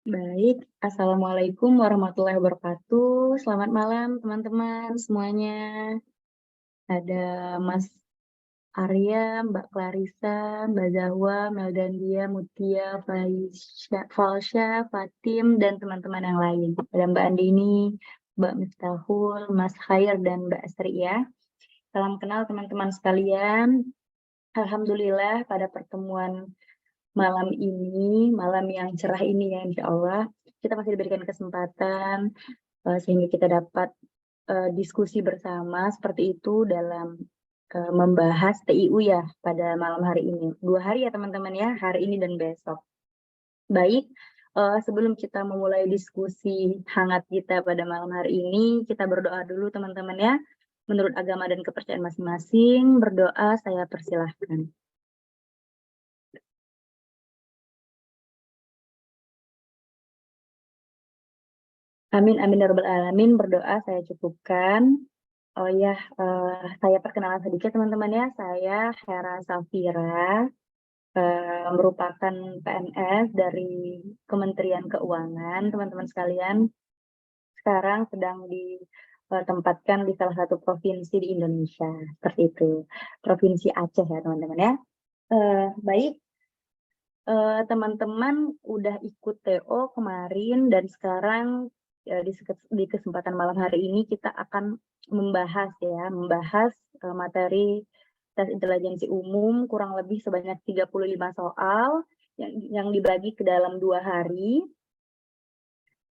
Baik, Assalamualaikum warahmatullahi wabarakatuh. Selamat malam teman-teman semuanya. Ada Mas Arya, Mbak Clarissa, Mbak Zahwa, Meldandia, Mutia, Falsya, Fatim, dan teman-teman yang lain. Ada Mbak Andini, Mbak Miftahul, Mas Khair, dan Mbak Asri ya. Salam kenal teman-teman sekalian. Alhamdulillah pada pertemuan malam ini, malam yang cerah ini ya insya Allah, kita masih diberikan kesempatan sehingga kita dapat diskusi bersama seperti itu dalam membahas TIU ya pada malam hari ini. 2 hari ya teman-teman ya, hari ini dan besok. Baik, sebelum kita memulai diskusi hangat kita pada malam hari ini, kita berdoa dulu teman-teman ya. Menurut agama dan kepercayaan masing-masing, berdoa saya persilahkan. Amin, amin, ya rabbal alamin. Berdoa saya cukupkan. Oh ya, saya perkenalan sedikit teman-teman ya. Saya Hera Safira, merupakan PNS dari Kementerian Keuangan, teman-teman sekalian. Sekarang sedang ditempatkan di salah satu provinsi di Indonesia, seperti itu. Provinsi Aceh ya teman-teman ya. Baik, teman-teman udah ikut TO kemarin dan sekarang di kesempatan malam hari ini kita akan membahas materi tes intelijensi umum kurang lebih sebanyak 35 soal yang dibagi ke dalam 2 hari.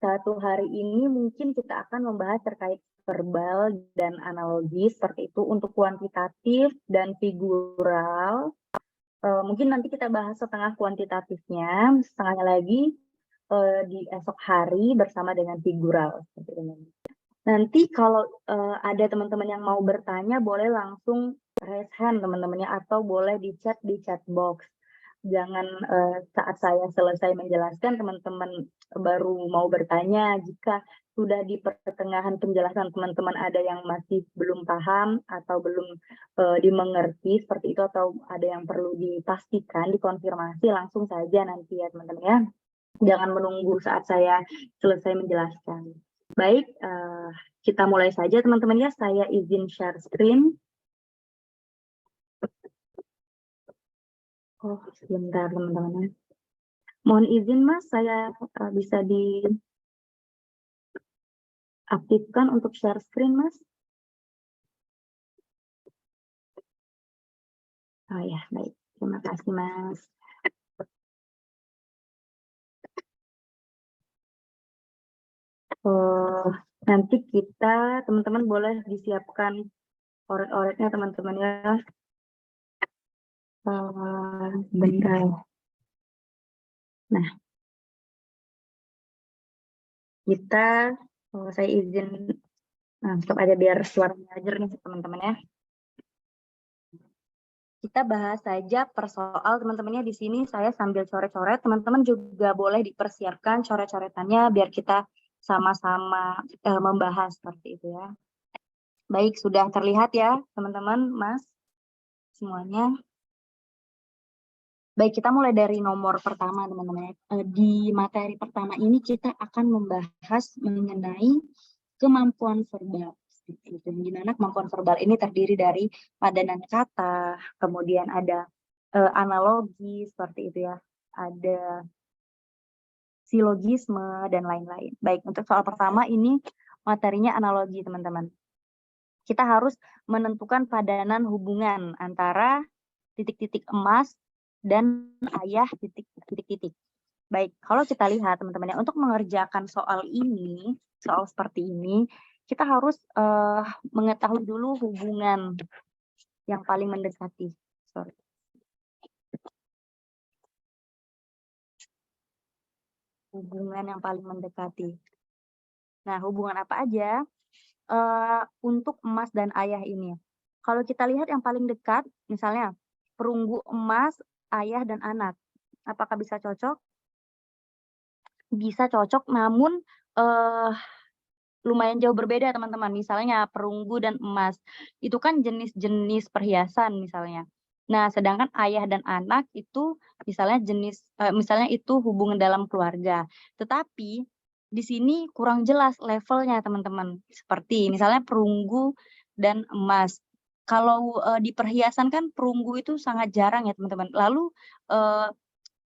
Satu hari ini mungkin kita akan membahas terkait verbal dan analogi seperti itu untuk kuantitatif dan figural. Mungkin nanti kita bahas setengah kuantitatifnya, setengahnya lagi di esok hari bersama dengan figural. Nanti kalau ada teman-teman yang mau bertanya, boleh langsung raise hand teman-temannya, atau boleh di chat box. Jangan saat saya selesai menjelaskan, teman-teman baru mau bertanya. Jika sudah di pertengahan penjelasan teman-teman ada yang masih belum paham atau belum dimengerti seperti itu, atau ada yang perlu dipastikan, dikonfirmasi, langsung saja nanti ya teman-teman ya. Jangan menunggu saat saya selesai menjelaskan. Baik, kita mulai saja teman-teman ya. Saya izin share screen. Oh, sebentar teman-teman. Mohon izin Mas, saya bisa diaktifkan untuk share screen Mas. Oh ya, baik. Terima kasih Mas. Nanti kita, teman-teman boleh disiapkan oret-oretnya teman-teman ya. Bentar. Nah, kita, saya izin, stop aja biar suaranya jernih teman-teman ya. Kita bahas saja per soal teman-temannya. Di sini saya sambil coret-coret, teman-teman juga boleh dipersiapkan coret-coretannya biar kita sama-sama membahas seperti itu ya. Baik, sudah terlihat ya teman-teman, Mas, semuanya. Baik, kita mulai dari nomor pertama teman-teman. Di materi pertama ini kita akan membahas mengenai kemampuan verbal. Di mana kemampuan verbal ini terdiri dari padanan kata, kemudian ada analogi seperti itu ya, ada silogisme dan lain-lain. Baik, untuk soal pertama ini materinya analogi teman-teman. Kita harus menentukan padanan hubungan antara titik-titik emas dan ayah titik-titik. Baik, kalau kita lihat teman-teman ya, untuk mengerjakan soal ini, soal seperti ini, kita harus mengetahui dulu hubungan yang paling mendekati. Hubungan yang paling mendekati. Nah, hubungan apa aja untuk emas dan ayah ini? Kalau kita lihat yang paling dekat, misalnya perunggu emas, ayah dan anak. Apakah bisa cocok? Bisa cocok, namun lumayan jauh berbeda teman-teman. Misalnya perunggu dan emas, itu kan jenis-jenis perhiasan misalnya. Nah, sedangkan ayah dan anak itu misalnya itu hubungan dalam keluarga. Tetapi di sini kurang jelas levelnya, teman-teman. Seperti misalnya perunggu dan emas. Kalau di perhiasan kan perunggu itu sangat jarang ya, teman-teman. Lalu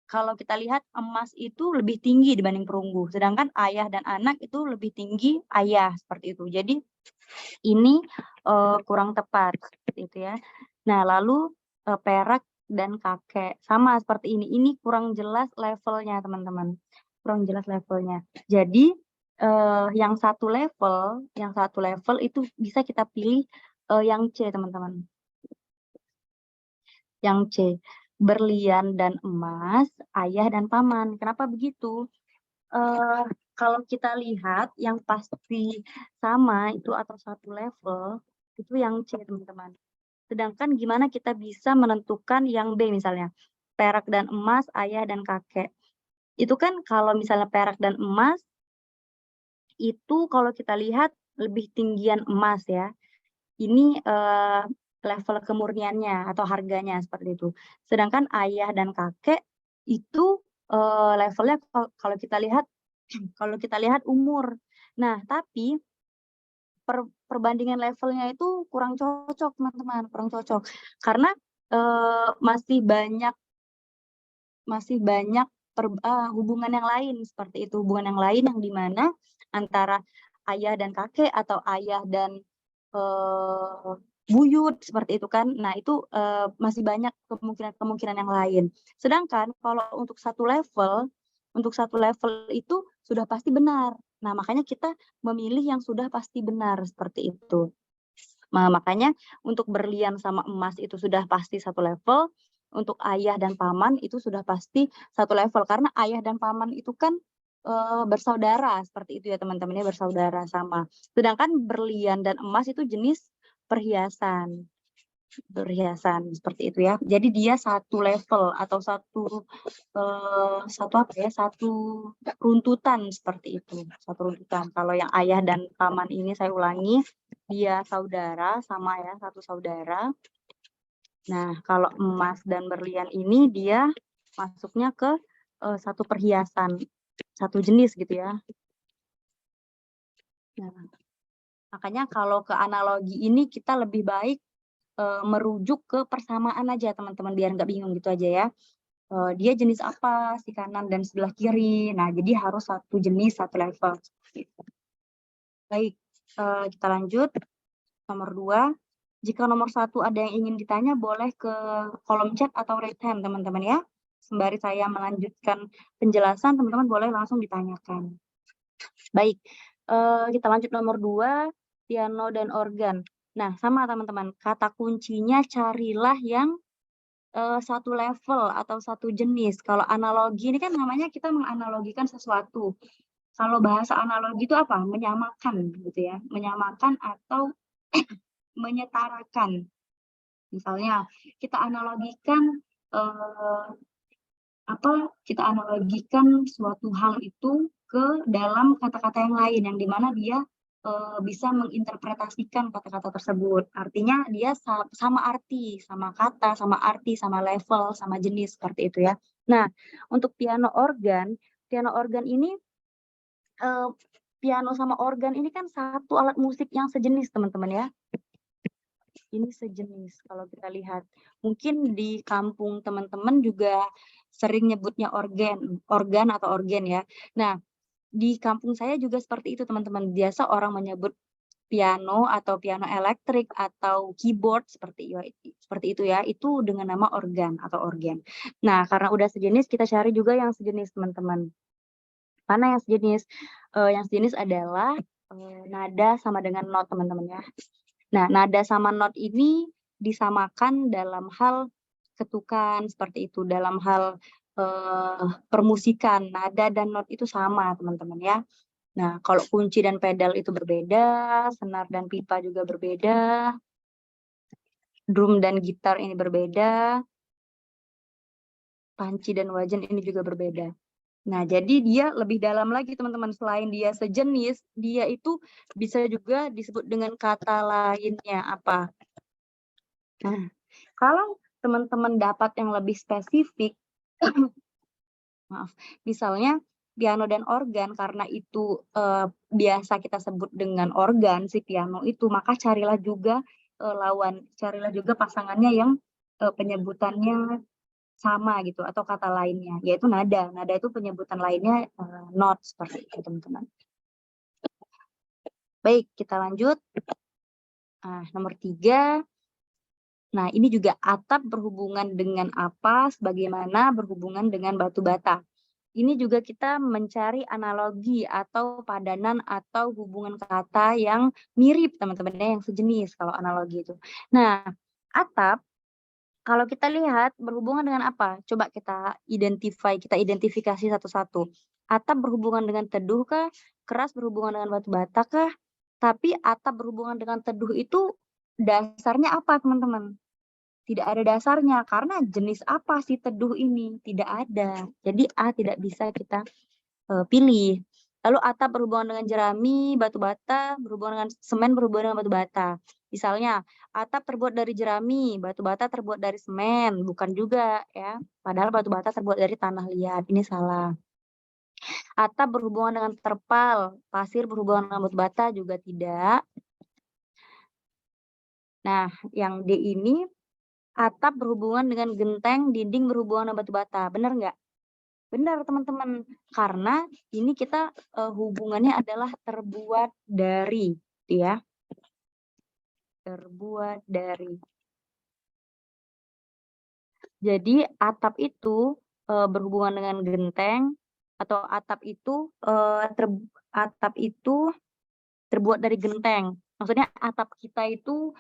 kalau kita lihat emas itu lebih tinggi dibanding perunggu, sedangkan ayah dan anak itu lebih tinggi ayah, seperti itu. Jadi ini kurang tepat, seperti itu ya. Nah, lalu perak dan kakek sama seperti ini. Ini kurang jelas levelnya, teman-teman. Kurang jelas levelnya. Jadi yang satu level itu bisa kita pilih yang C, teman-teman. Yang C, berlian dan emas, ayah dan paman. Kenapa begitu? Kalau kita lihat yang pasti sama itu atau satu level itu yang C, teman-teman. Sedangkan gimana kita bisa menentukan yang B misalnya, perak dan emas, ayah dan kakek. Itu kan kalau misalnya perak dan emas, itu kalau kita lihat lebih tinggian emas ya. Ini level kemurniannya atau harganya seperti itu. Sedangkan ayah dan kakek itu levelnya kalau kita lihat umur. Nah, tapi perbandingan levelnya itu kurang cocok, teman-teman, kurang cocok. Karena masih banyak hubungan yang lain seperti itu, hubungan yang lain yang di mana antara ayah dan kakek atau ayah dan buyut seperti itu kan. Nah, itu masih banyak kemungkinan yang lain. Sedangkan kalau untuk satu level itu sudah pasti benar. Nah, makanya kita memilih yang sudah pasti benar seperti itu. Nah, makanya untuk berlian sama emas itu sudah pasti satu level, untuk ayah dan paman itu sudah pasti satu level karena ayah dan paman itu kan bersaudara seperti itu ya, teman-teman, ya, bersaudara sama. Sedangkan berlian dan emas itu jenis perhiasan seperti itu ya. Jadi dia satu level atau satu runtutan seperti itu, satu runtutan. Kalau yang ayah dan paman ini saya ulangi, dia saudara sama ya, satu saudara. Nah, kalau emas dan berlian ini dia masuknya ke satu perhiasan, satu jenis gitu ya. Nah, makanya kalau ke analogi ini kita lebih baik merujuk ke persamaan aja, teman-teman, biar nggak bingung gitu aja ya. Dia jenis apa, si kanan dan sebelah kiri. Nah, jadi harus satu jenis, satu level. Baik, kita lanjut. Nomor 2. Jika nomor 1 ada yang ingin ditanya, boleh ke kolom chat atau raise hand, teman-teman ya. Sembari saya melanjutkan penjelasan, teman-teman boleh langsung ditanyakan. Baik, kita lanjut nomor 2, piano dan organ. Nah, sama teman-teman, kata kuncinya carilah yang satu level atau satu jenis. Kalau analogi ini kan namanya kita menganalogikan sesuatu. Kalau bahasa analogi itu apa? Menyamakan gitu ya. Menyamakan atau menyetarakan. Misalnya kita analogikan kita analogikan suatu hal itu ke dalam kata-kata yang lain yang dimana dia bisa menginterpretasikan kata-kata tersebut. Artinya dia sama arti, sama kata, sama arti, sama level, sama jenis seperti itu ya. Nah, untuk piano organ ini piano sama organ ini kan satu alat musik yang sejenis, teman-teman ya. Ini sejenis kalau kita lihat. Mungkin di kampung teman-teman juga sering nyebutnya organ atau organ ya. Nah, di kampung saya juga seperti itu, teman-teman. Biasa orang menyebut piano atau piano elektrik atau keyboard seperti itu ya, itu dengan nama organ atau organ. Nah, karena udah sejenis, kita cari juga yang sejenis, teman-teman. Mana yang sejenis? Yang sejenis adalah nada sama dengan not, teman-teman ya. Nah, nada sama not ini disamakan dalam hal ketukan seperti itu, dalam hal permusikan, nada dan not itu sama, teman-teman ya. Nah, kalau kunci dan pedal itu berbeda, senar dan pipa juga berbeda, drum dan gitar ini berbeda, panci dan wajan ini juga berbeda. Nah, jadi dia lebih dalam lagi, teman-teman. Selain dia sejenis, dia itu bisa juga disebut dengan kata lainnya apa? Nah, kalau teman-teman dapat yang lebih spesifik, maaf, misalnya piano dan organ, karena itu biasa kita sebut dengan organ si piano itu, maka carilah juga carilah juga pasangannya yang penyebutannya sama gitu atau kata lainnya, yaitu nada. Nada itu penyebutan lainnya not, seperti itu teman-teman. Baik, kita lanjut. Nomor 3. Nah, ini juga atap berhubungan dengan apa, sebagaimana berhubungan dengan batu bata. Ini juga kita mencari analogi atau padanan atau hubungan kata yang mirip teman-teman, yang sejenis kalau analogi itu. Nah, atap kalau kita lihat berhubungan dengan apa? Coba kita identifikasi satu-satu. Atap berhubungan dengan teduh kah? Keras berhubungan dengan batu bata kah? Tapi atap berhubungan dengan teduh itu dasarnya apa, teman-teman? Tidak ada dasarnya, karena jenis apa sih teduh ini? Tidak ada. Jadi A tidak bisa kita pilih. Lalu atap berhubungan dengan jerami, batu bata berhubungan dengan semen, berhubungan dengan batu bata. Misalnya, atap terbuat dari jerami, batu bata terbuat dari semen, bukan juga ya. Padahal batu bata terbuat dari tanah liat, ini salah. Atap berhubungan dengan terpal, pasir berhubungan dengan batu bata juga tidak. Nah, yang D ini, atap berhubungan dengan genteng, dinding berhubungan dengan batu bata. Benar nggak? Benar teman-teman, karena ini kita hubungannya adalah terbuat dari, ya. Terbuat dari. Jadi atap itu berhubungan dengan genteng, atau atap itu terbuat dari genteng. Maksudnya atap kita itu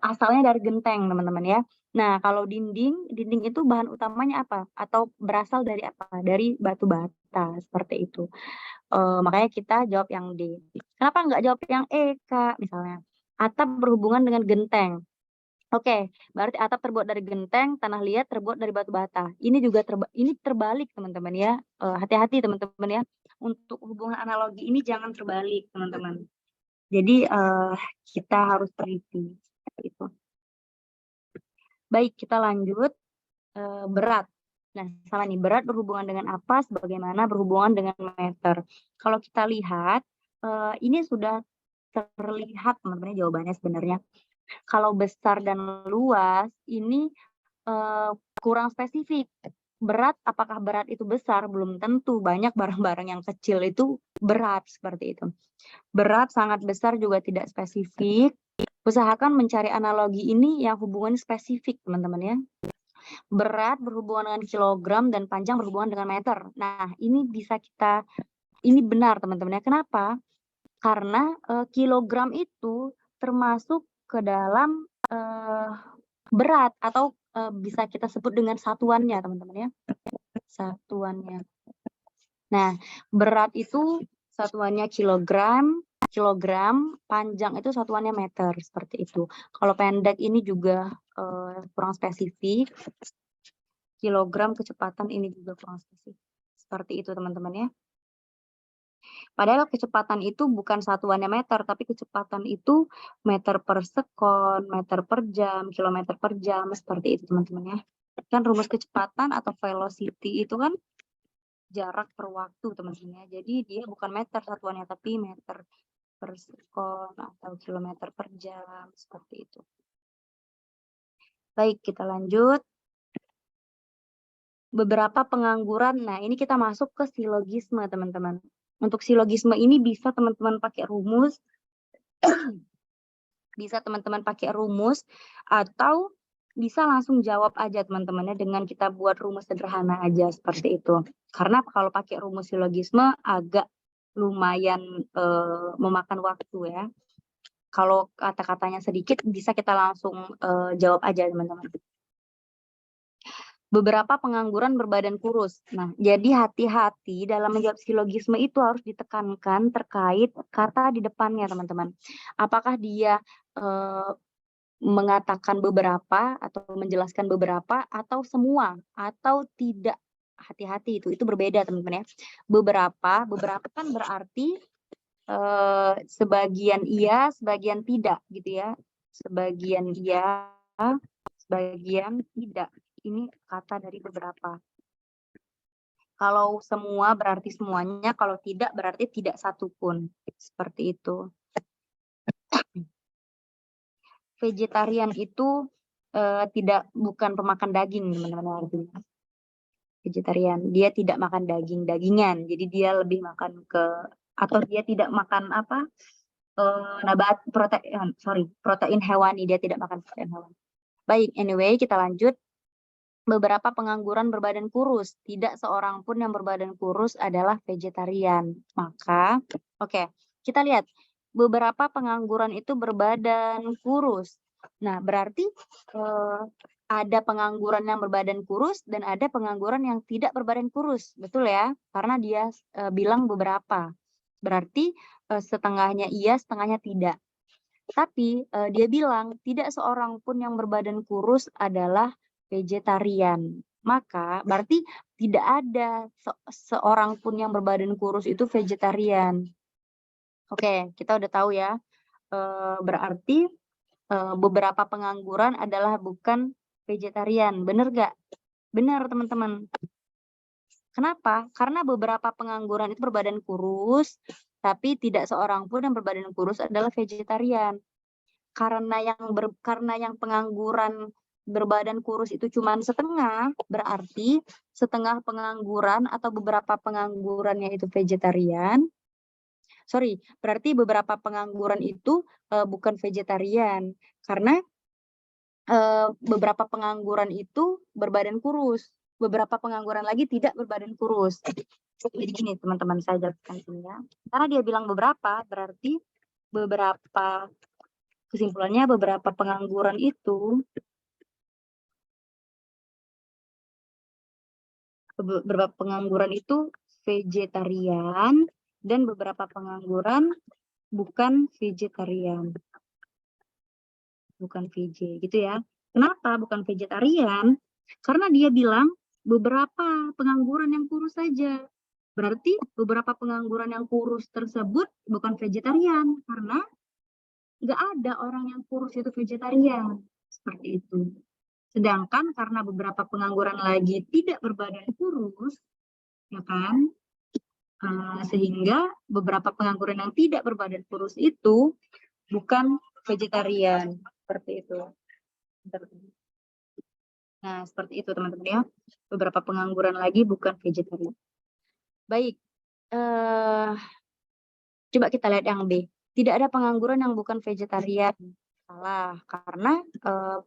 asalnya dari genteng, teman-teman ya. Nah, kalau dinding itu bahan utamanya apa? Atau berasal dari apa? Dari batu bata, seperti itu. Makanya kita jawab yang D. Kenapa nggak jawab yang E, Kak? Misalnya, atap berhubungan dengan genteng. Oke, berarti atap terbuat dari genteng, tanah liat terbuat dari batu bata. Ini juga ini terbalik, teman-teman ya. Hati-hati, teman-teman ya. Untuk hubungan analogi ini jangan terbalik, teman-teman. Jadi kita harus teliti itu. Baik, kita lanjut. Berat. Nah, sama nih, berat berhubungan dengan apa? Sebagaimana berhubungan dengan meter. Kalau kita lihat, ini sudah terlihat teman-teman jawabannya sebenarnya. Kalau besar dan luas ini kurang spesifik. Berat, apakah berat itu besar? Belum tentu. Banyak barang-barang yang kecil itu berat, seperti itu. Berat sangat besar juga tidak spesifik. Usahakan mencari analogi ini yang hubungan spesifik, teman-teman ya. Berat berhubungan dengan kilogram dan panjang berhubungan dengan meter. Nah, ini ini benar teman-teman ya. Kenapa? Karena kilogram itu termasuk ke dalam berat, atau bisa kita sebut dengan satuannya, teman-teman ya. Satuannya. Nah, berat itu satuannya kilogram, panjang itu satuannya meter, seperti itu. Kalau pendek ini juga kurang spesifik. Kilogram, kecepatan ini juga kurang spesifik. Seperti itu, teman-teman ya. Padahal kecepatan itu bukan satuannya meter, tapi kecepatan itu meter per sekon, meter per jam, kilometer per jam, seperti itu teman-teman ya. Kan rumus kecepatan atau velocity itu kan jarak per waktu teman-teman ya. Jadi dia bukan meter satuannya, tapi meter per sekon atau kilometer per jam, seperti itu. Baik, kita lanjut. Beberapa pengangguran, nah ini kita masuk ke silogisme teman-teman. Untuk silogisme ini bisa teman-teman pakai rumus, atau bisa langsung jawab aja teman-temannya dengan kita buat rumus sederhana aja seperti itu. Karena kalau pakai rumus silogisme agak lumayan memakan waktu ya. Kalau kata-katanya sedikit bisa kita langsung jawab aja teman-teman. Beberapa pengangguran berbadan kurus. Nah, jadi hati-hati dalam menjawab silogisme itu harus ditekankan terkait kata di depannya, teman-teman. Apakah dia mengatakan beberapa atau menjelaskan beberapa atau semua atau tidak. Hati-hati itu berbeda, teman-teman ya. Beberapa kan berarti sebagian iya, sebagian tidak gitu ya. Sebagian iya, sebagian, tidak. Ini kata dari beberapa. Kalau semua berarti semuanya, kalau tidak berarti tidak satupun. Seperti itu. Vegetarian itu bukan pemakan daging, teman-teman, artinya. Vegetarian, dia tidak makan dagingan, jadi dia lebih makan atau dia tidak makan protein hewani, dia tidak makan protein hewani. Baik, anyway, kita lanjut. Beberapa pengangguran berbadan kurus, tidak seorang pun yang berbadan kurus adalah vegetarian. Maka, oke, kita lihat beberapa pengangguran itu berbadan kurus. Nah, berarti ada pengangguran yang berbadan kurus dan ada pengangguran yang tidak berbadan kurus, betul ya? Karena dia bilang beberapa. Berarti setengahnya iya, setengahnya tidak. Tapi dia bilang tidak seorang pun yang berbadan kurus adalah vegetarian. Maka berarti tidak ada seorang pun yang berbadan kurus itu vegetarian. Oke, kita udah tahu ya. Berarti beberapa pengangguran adalah bukan vegetarian. Bener gak? Bener, teman-teman. Kenapa? Karena beberapa pengangguran itu berbadan kurus, tapi tidak seorang pun yang berbadan kurus adalah vegetarian. Karena yang pengangguran berbadan kurus itu cuma setengah, berarti setengah pengangguran atau beberapa penganggurannya itu vegetarian. Berarti beberapa pengangguran itu bukan vegetarian. Karena beberapa pengangguran itu berbadan kurus. Beberapa pengangguran lagi tidak berbadan kurus. Jadi gini teman-teman, saya jelaskan ini ya. Karena dia bilang beberapa, berarti kesimpulannya beberapa pengangguran itu vegetarian dan beberapa pengangguran bukan vegetarian. Bukan VJ gitu ya. Kenapa bukan vegetarian? Karena dia bilang beberapa pengangguran yang kurus saja. Berarti beberapa pengangguran yang kurus tersebut bukan vegetarian karena nggak ada orang yang kurus itu vegetarian. Seperti itu. Sedangkan karena beberapa pengangguran lagi tidak berbadan kurus, ya kan? Sehingga beberapa pengangguran yang tidak berbadan kurus itu bukan vegetarian. Seperti itu. Nah, seperti itu teman-teman ya. Beberapa pengangguran lagi bukan vegetarian. Baik. Coba kita lihat yang B. Tidak ada pengangguran yang bukan vegetarian. Salah, karena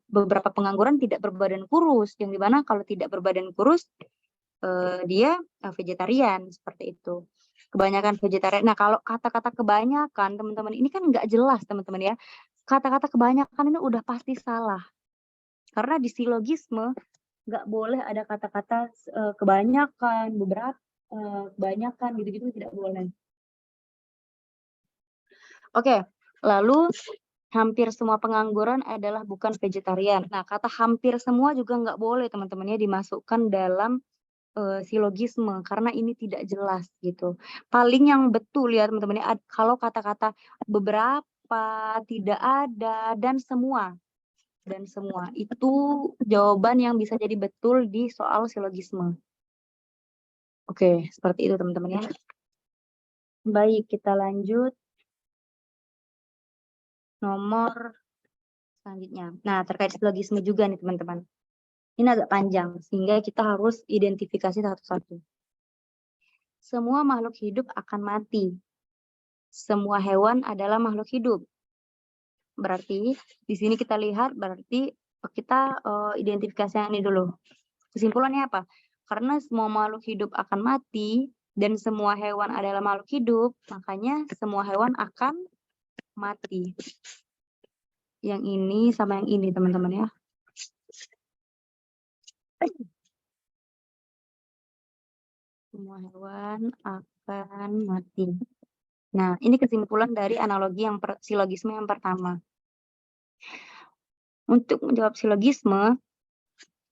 beberapa pengangguran tidak berbadan kurus, yang dimana kalau tidak berbadan kurus dia vegetarian, seperti itu. Kebanyakan vegetarian. Nah, kalau kata-kata kebanyakan, teman-teman, ini kan nggak jelas, teman-teman ya. Kata-kata kebanyakan ini udah pasti salah. Karena di silogisme nggak boleh ada kata-kata kebanyakan, beberapa, kebanyakan, gitu-gitu tidak boleh. Oke, lalu hampir semua pengangguran adalah bukan vegetarian. Nah, kata hampir semua juga nggak boleh teman-teman ya dimasukkan dalam silogisme karena ini tidak jelas gitu. Paling yang betul ya teman-teman ya, kalau kata-kata beberapa, tidak ada, dan semua itu jawaban yang bisa jadi betul di soal silogisme. Oke, seperti itu teman-teman ya. Baik, kita lanjut. Nomor selanjutnya. Nah, terkait silogisme juga nih teman-teman. Ini agak panjang, sehingga kita harus identifikasi satu-satu. Semua makhluk hidup akan mati. Semua hewan adalah makhluk hidup. Berarti, di sini kita lihat, berarti kita identifikasi yang ini dulu. Kesimpulannya apa? Karena semua makhluk hidup akan mati, dan semua hewan adalah makhluk hidup, makanya semua hewan akan mati. Yang ini sama yang ini, teman-teman ya. Semua hewan akan mati. Nah, ini kesimpulan dari analogi silogisme yang pertama. Untuk menjawab silogisme,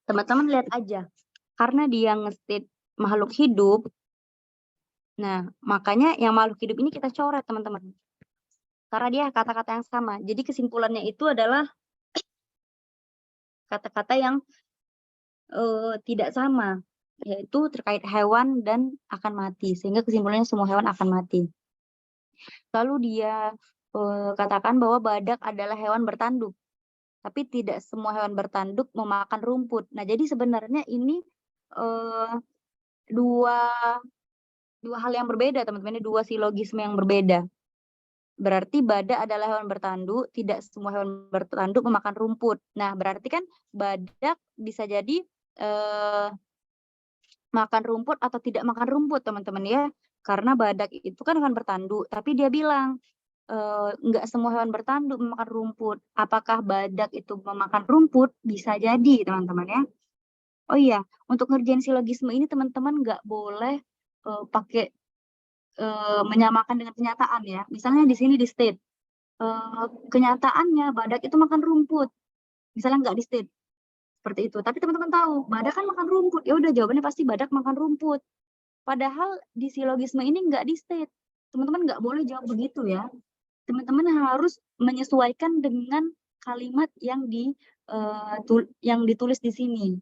teman-teman lihat aja. Karena dia nge-state makhluk hidup, nah, makanya yang makhluk hidup ini kita coret, teman-teman. Karena dia kata-kata yang sama. Jadi kesimpulannya itu adalah kata-kata yang tidak sama, yaitu terkait hewan dan akan mati, sehingga kesimpulannya semua hewan akan mati. Lalu dia katakan bahwa badak adalah hewan bertanduk, tapi tidak semua hewan bertanduk memakan rumput. Nah, jadi sebenarnya ini dua hal yang berbeda, teman-teman. Ini dua silogisme yang berbeda. Berarti badak adalah hewan bertanduk, tidak semua hewan bertanduk memakan rumput. Nah, berarti kan badak bisa jadi makan rumput atau tidak makan rumput, teman-teman ya. Karena badak itu kan hewan bertanduk, tapi dia bilang nggak semua hewan bertanduk memakan rumput. Apakah badak itu memakan rumput? Bisa jadi, teman-teman ya. Oh iya, untuk ngerjain silogisme ini teman-teman nggak boleh pakai menyamakan dengan kenyataan ya. Misalnya di sini di state, kenyataannya badak itu makan rumput. Misalnya nggak di state seperti itu. Tapi teman-teman tahu, badak kan makan rumput. Ya udah, jawabannya pasti badak makan rumput. Padahal di silogisme ini nggak di state. Teman-teman nggak boleh jawab begitu ya. Teman-teman harus menyesuaikan dengan kalimat yang ditulis di sini.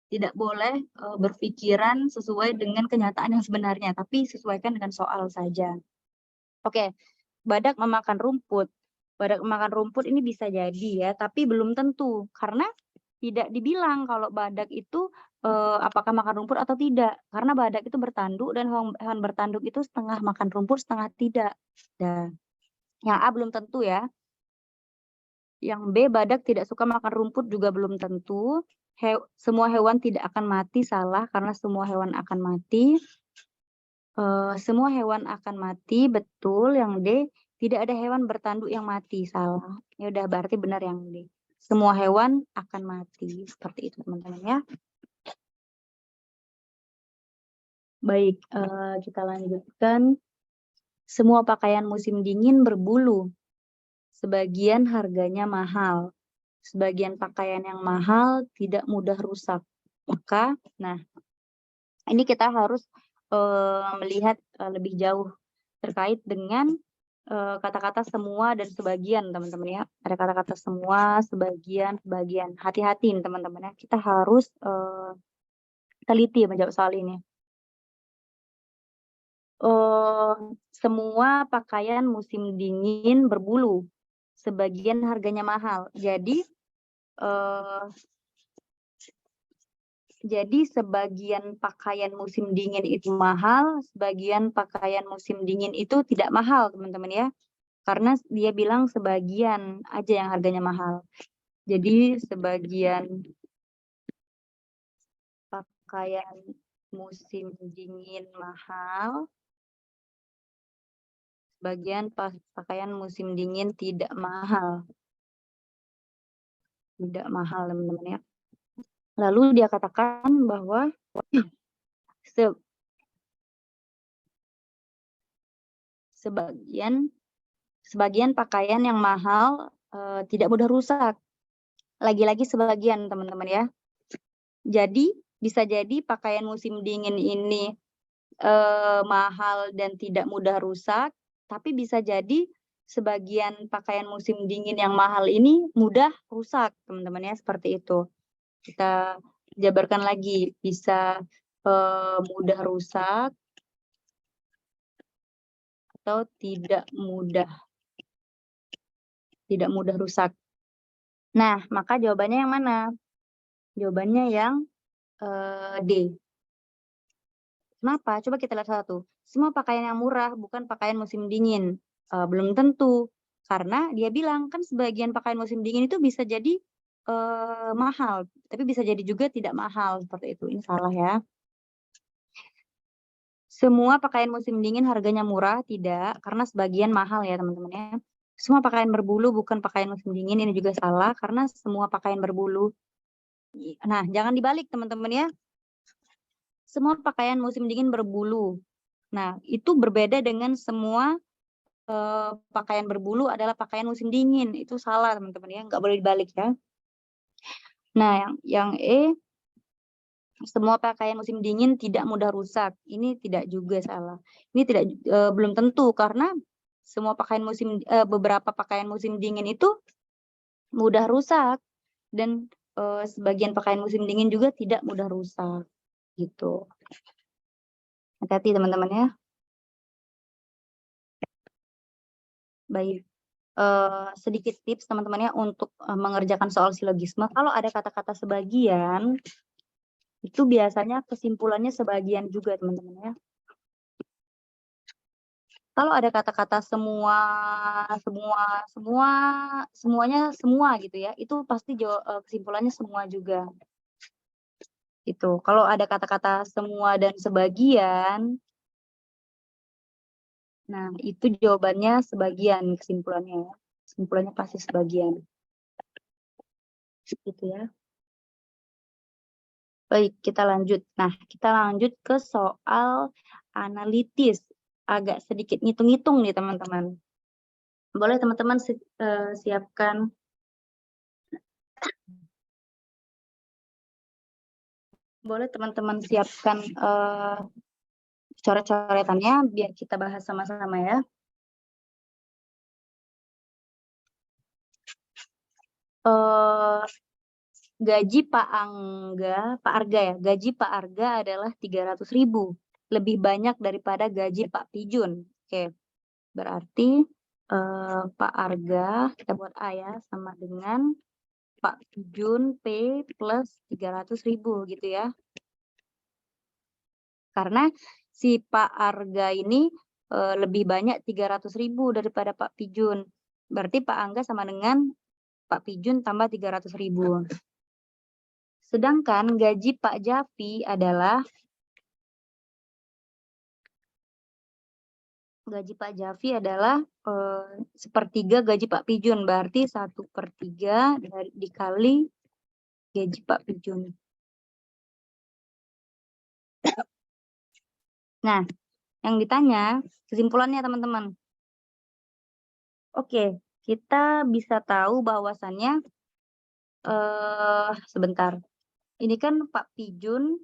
Tidak boleh berpikiran sesuai dengan kenyataan yang sebenarnya, tapi sesuaikan dengan soal saja. Oke, badak memakan rumput. Badak memakan rumput ini bisa jadi ya, tapi belum tentu. Karena tidak dibilang kalau badak itu apakah makan rumput atau tidak. Karena badak itu bertanduk dan hewan bertanduk itu setengah makan rumput, setengah tidak. Nah, yang A belum tentu ya. Yang B, badak tidak suka makan rumput juga belum tentu. Semua hewan tidak akan mati, salah, karena semua hewan akan mati. Semua hewan akan mati, betul. Yang D, tidak ada hewan bertanduk yang mati, salah. Ya udah, berarti benar yang D. Semua hewan akan mati, seperti itu teman-teman ya. Baik, kita lanjutkan. Semua pakaian musim dingin berbulu. Sebagian harganya mahal. Sebagian pakaian yang mahal tidak mudah rusak. Maka, nah, ini kita harus melihat lebih jauh terkait dengan kata-kata semua dan sebagian, teman-teman ya. Ada kata-kata semua, sebagian, sebagian. Hati-hati, teman-teman ya. Kita harus teliti menjawab soal ini. Semua pakaian musim dingin berbulu. Sebagian harganya mahal. Jadi sebagian pakaian musim dingin itu mahal, sebagian pakaian musim dingin itu tidak mahal, teman-teman ya. Karena dia bilang sebagian aja yang harganya mahal. Jadi sebagian pakaian musim dingin mahal, sebagian pakaian musim dingin tidak mahal. Tidak mahal, teman-teman ya. Lalu dia katakan bahwa sebagian pakaian yang mahal tidak mudah rusak. Lagi-lagi sebagian, teman-teman ya. Jadi bisa jadi pakaian musim dingin ini mahal dan tidak mudah rusak, tapi bisa jadi sebagian pakaian musim dingin yang mahal ini mudah rusak, teman-teman ya, seperti itu. Kita jabarkan lagi, bisa mudah rusak atau tidak mudah rusak. Nah, maka jawabannya yang mana? Jawabannya yang D. Kenapa? Coba kita lihat satu. Semua pakaian yang murah bukan pakaian musim dingin. Belum tentu. Karena dia bilang kan sebagian pakaian musim dingin itu bisa jadi mahal, tapi bisa jadi juga tidak mahal, seperti itu. Ini salah ya. Semua pakaian musim dingin harganya murah, tidak, karena sebagian mahal ya teman-teman ya. Semua pakaian berbulu bukan pakaian musim dingin, ini juga salah, karena semua pakaian berbulu. Nah, jangan dibalik teman-teman ya. Semua pakaian musim dingin berbulu. Nah, itu berbeda dengan semua pakaian berbulu adalah pakaian musim dingin. Itu salah teman-teman ya, nggak boleh dibalik ya. Nah, yang E, semua pakaian musim dingin tidak mudah rusak. Ini tidak juga salah. Ini tidak belum tentu karena semua pakaian beberapa pakaian musim dingin itu mudah rusak dan sebagian pakaian musim dingin juga tidak mudah rusak, gitu. Hati-hati teman-teman ya. Baik. Sedikit tips teman-teman ya untuk mengerjakan soal silogisme. Kalau ada kata-kata sebagian, itu biasanya kesimpulannya sebagian juga teman-teman ya. Kalau ada kata-kata semuanya semua gitu ya, itu pasti kesimpulannya semua juga. Itu. Kalau ada kata-kata semua dan sebagian, nah itu jawabannya sebagian kesimpulannya. Kesimpulannya pasti sebagian. Gitu ya. Baik, kita lanjut. Nah, kita lanjut ke soal analitis. Agak sedikit ngitung-ngitung nih teman-teman. Boleh teman-teman siapkan coret-coretannya biar kita bahas sama-sama ya. Gaji Pak Arga ya. Gaji Pak Arga adalah 300.000. Lebih banyak daripada gaji Pak Pijun. Oke. Berarti Pak Arga kita buat A ya, sama dengan Pak Pijun P plus 300.000 gitu ya. Karena si Pak Arga ini lebih banyak 300.000 daripada Pak Pijun. Berarti Pak Angga sama dengan Pak Pijun tambah 300.000. Sedangkan gaji Pak Jafi adalah sepertiga gaji Pak Pijun. Berarti 1/3 dikali gaji Pak Pijun. Nah, yang ditanya kesimpulannya teman-teman. Oke, kita bisa tahu bahwasannya sebentar. Ini kan Pak Pijun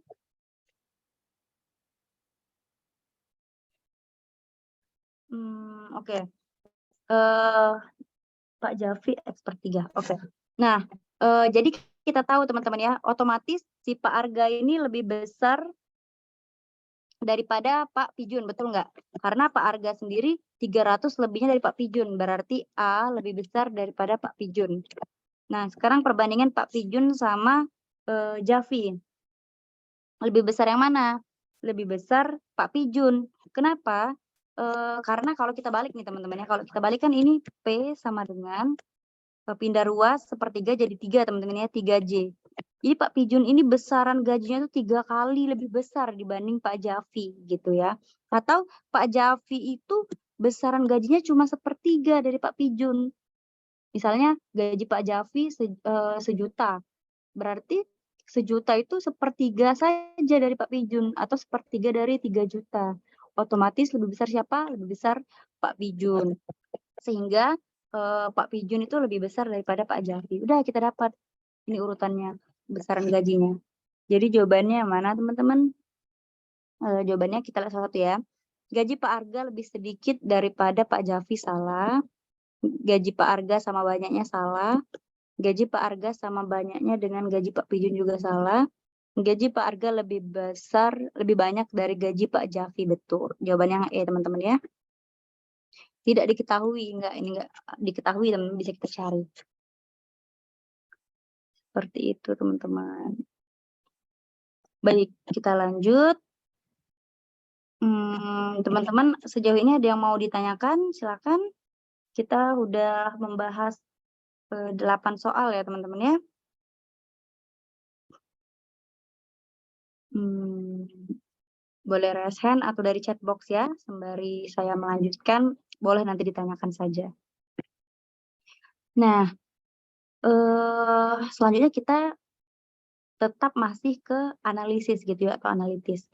oke. Pak Jafi X/3. Oke. Nah, jadi kita tahu teman-teman ya, otomatis si Pak Arga ini lebih besar daripada Pak Pijun, betul nggak? Karena Pak Arga sendiri 300 lebihnya dari Pak Pijun, berarti A lebih besar daripada Pak Pijun. Nah, sekarang perbandingan Pak Pijun sama Jafi. Lebih besar yang mana? Lebih besar Pak Pijun. Kenapa? Karena kalau kita balik nih teman-teman ya, kalau kita balik kan ini P sama dengan pindah ruas sepertiga jadi 3 teman-teman ya, 3J. Jadi Pak Pijun ini besaran gajinya tuh 3 kali lebih besar dibanding Pak Jafi gitu ya. Atau Pak Jafi itu besaran gajinya cuma 1/3 dari Pak Pijun. Misalnya gaji Pak Jafi 1.000.000. Berarti 1.000.000 itu 1/3 saja dari Pak Pijun atau 1/3 dari 3 juta. Otomatis lebih besar siapa? Lebih besar Pak Pijun. Sehingga Pak Pijun itu lebih besar daripada Pak Jafi. Udah kita dapat ini urutannya, besaran gajinya. Jadi jawabannya mana teman-teman? Jawabannya kita lihat satu ya. Gaji Pak Arga lebih sedikit daripada Pak Jafi, salah. Gaji Pak Arga sama banyaknya, salah. Gaji Pak Arga sama banyaknya dengan gaji Pak Pijun juga salah. Gaji Pak Arga lebih besar, lebih banyak dari gaji Pak Jafi, betul. Jawabannya E teman-teman ya. Tidak diketahui, ini enggak diketahui teman-teman, bisa kita cari. Seperti itu teman-teman. Baik, kita lanjut. Teman-teman, sejauh ini ada yang mau ditanyakan? Silakan. Kita udah membahas 8 soal ya teman-teman ya. Boleh raise hand atau dari chat box ya, sembari saya melanjutkan, boleh nanti ditanyakan saja. Nah, selanjutnya kita tetap masih ke analisis gitu ya, atau analitis.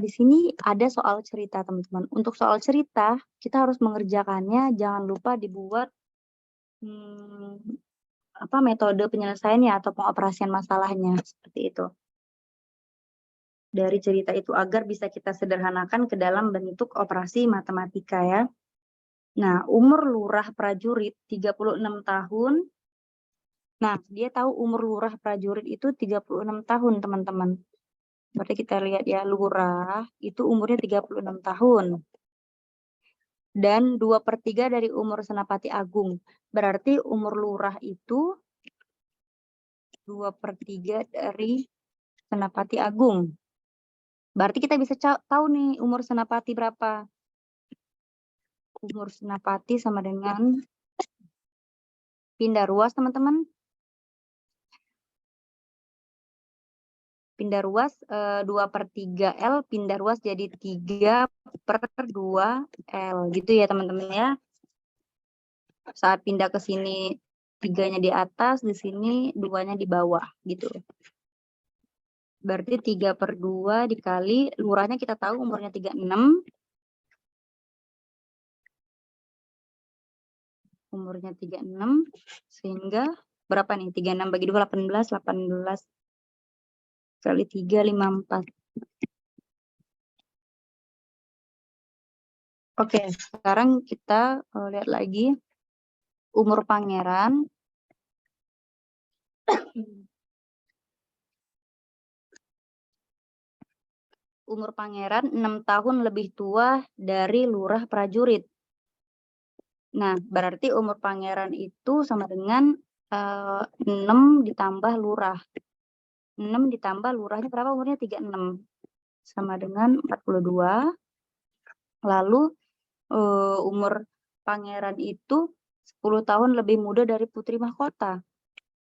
Di sini ada soal cerita teman-teman. Untuk soal cerita, kita harus mengerjakannya, jangan lupa dibuat metode penyelesaiannya atau pengoperasian masalahnya, seperti itu. Dari cerita itu agar bisa kita sederhanakan ke dalam bentuk operasi matematika ya. Nah, umur lurah prajurit 36 tahun Nah, dia tahu umur lurah prajurit itu 36 tahun, teman-teman. Berarti kita lihat ya, lurah itu umurnya 36 tahun. Dan 2/3 dari umur Senapati Agung. Berarti umur lurah itu 2/3 dari Senapati Agung. Berarti kita bisa tahu nih umur Senapati berapa. Umur Senapati sama dengan Pindaruas, teman-teman. Pindaruas 2/3 L, Pindaruas jadi 3/2 L. Gitu ya, teman-teman ya. Saat pindah ke sini 3-nya di atas, di sini 2-nya di bawah gitu. Berarti 3/2 dikali, lurahnya kita tahu umurnya 36. Umurnya 36, sehingga berapa nih? 36 bagi 2, 18, 18 kali 3, 54. Oke, sekarang kita lihat lagi umur pangeran. Umur pangeran 6 tahun lebih tua dari lurah prajurit. Nah, berarti umur pangeran itu sama dengan 6 ditambah lurah. 6 ditambah lurahnya berapa umurnya? 36. Sama dengan 42. Lalu umur pangeran itu 10 tahun lebih muda dari putri mahkota.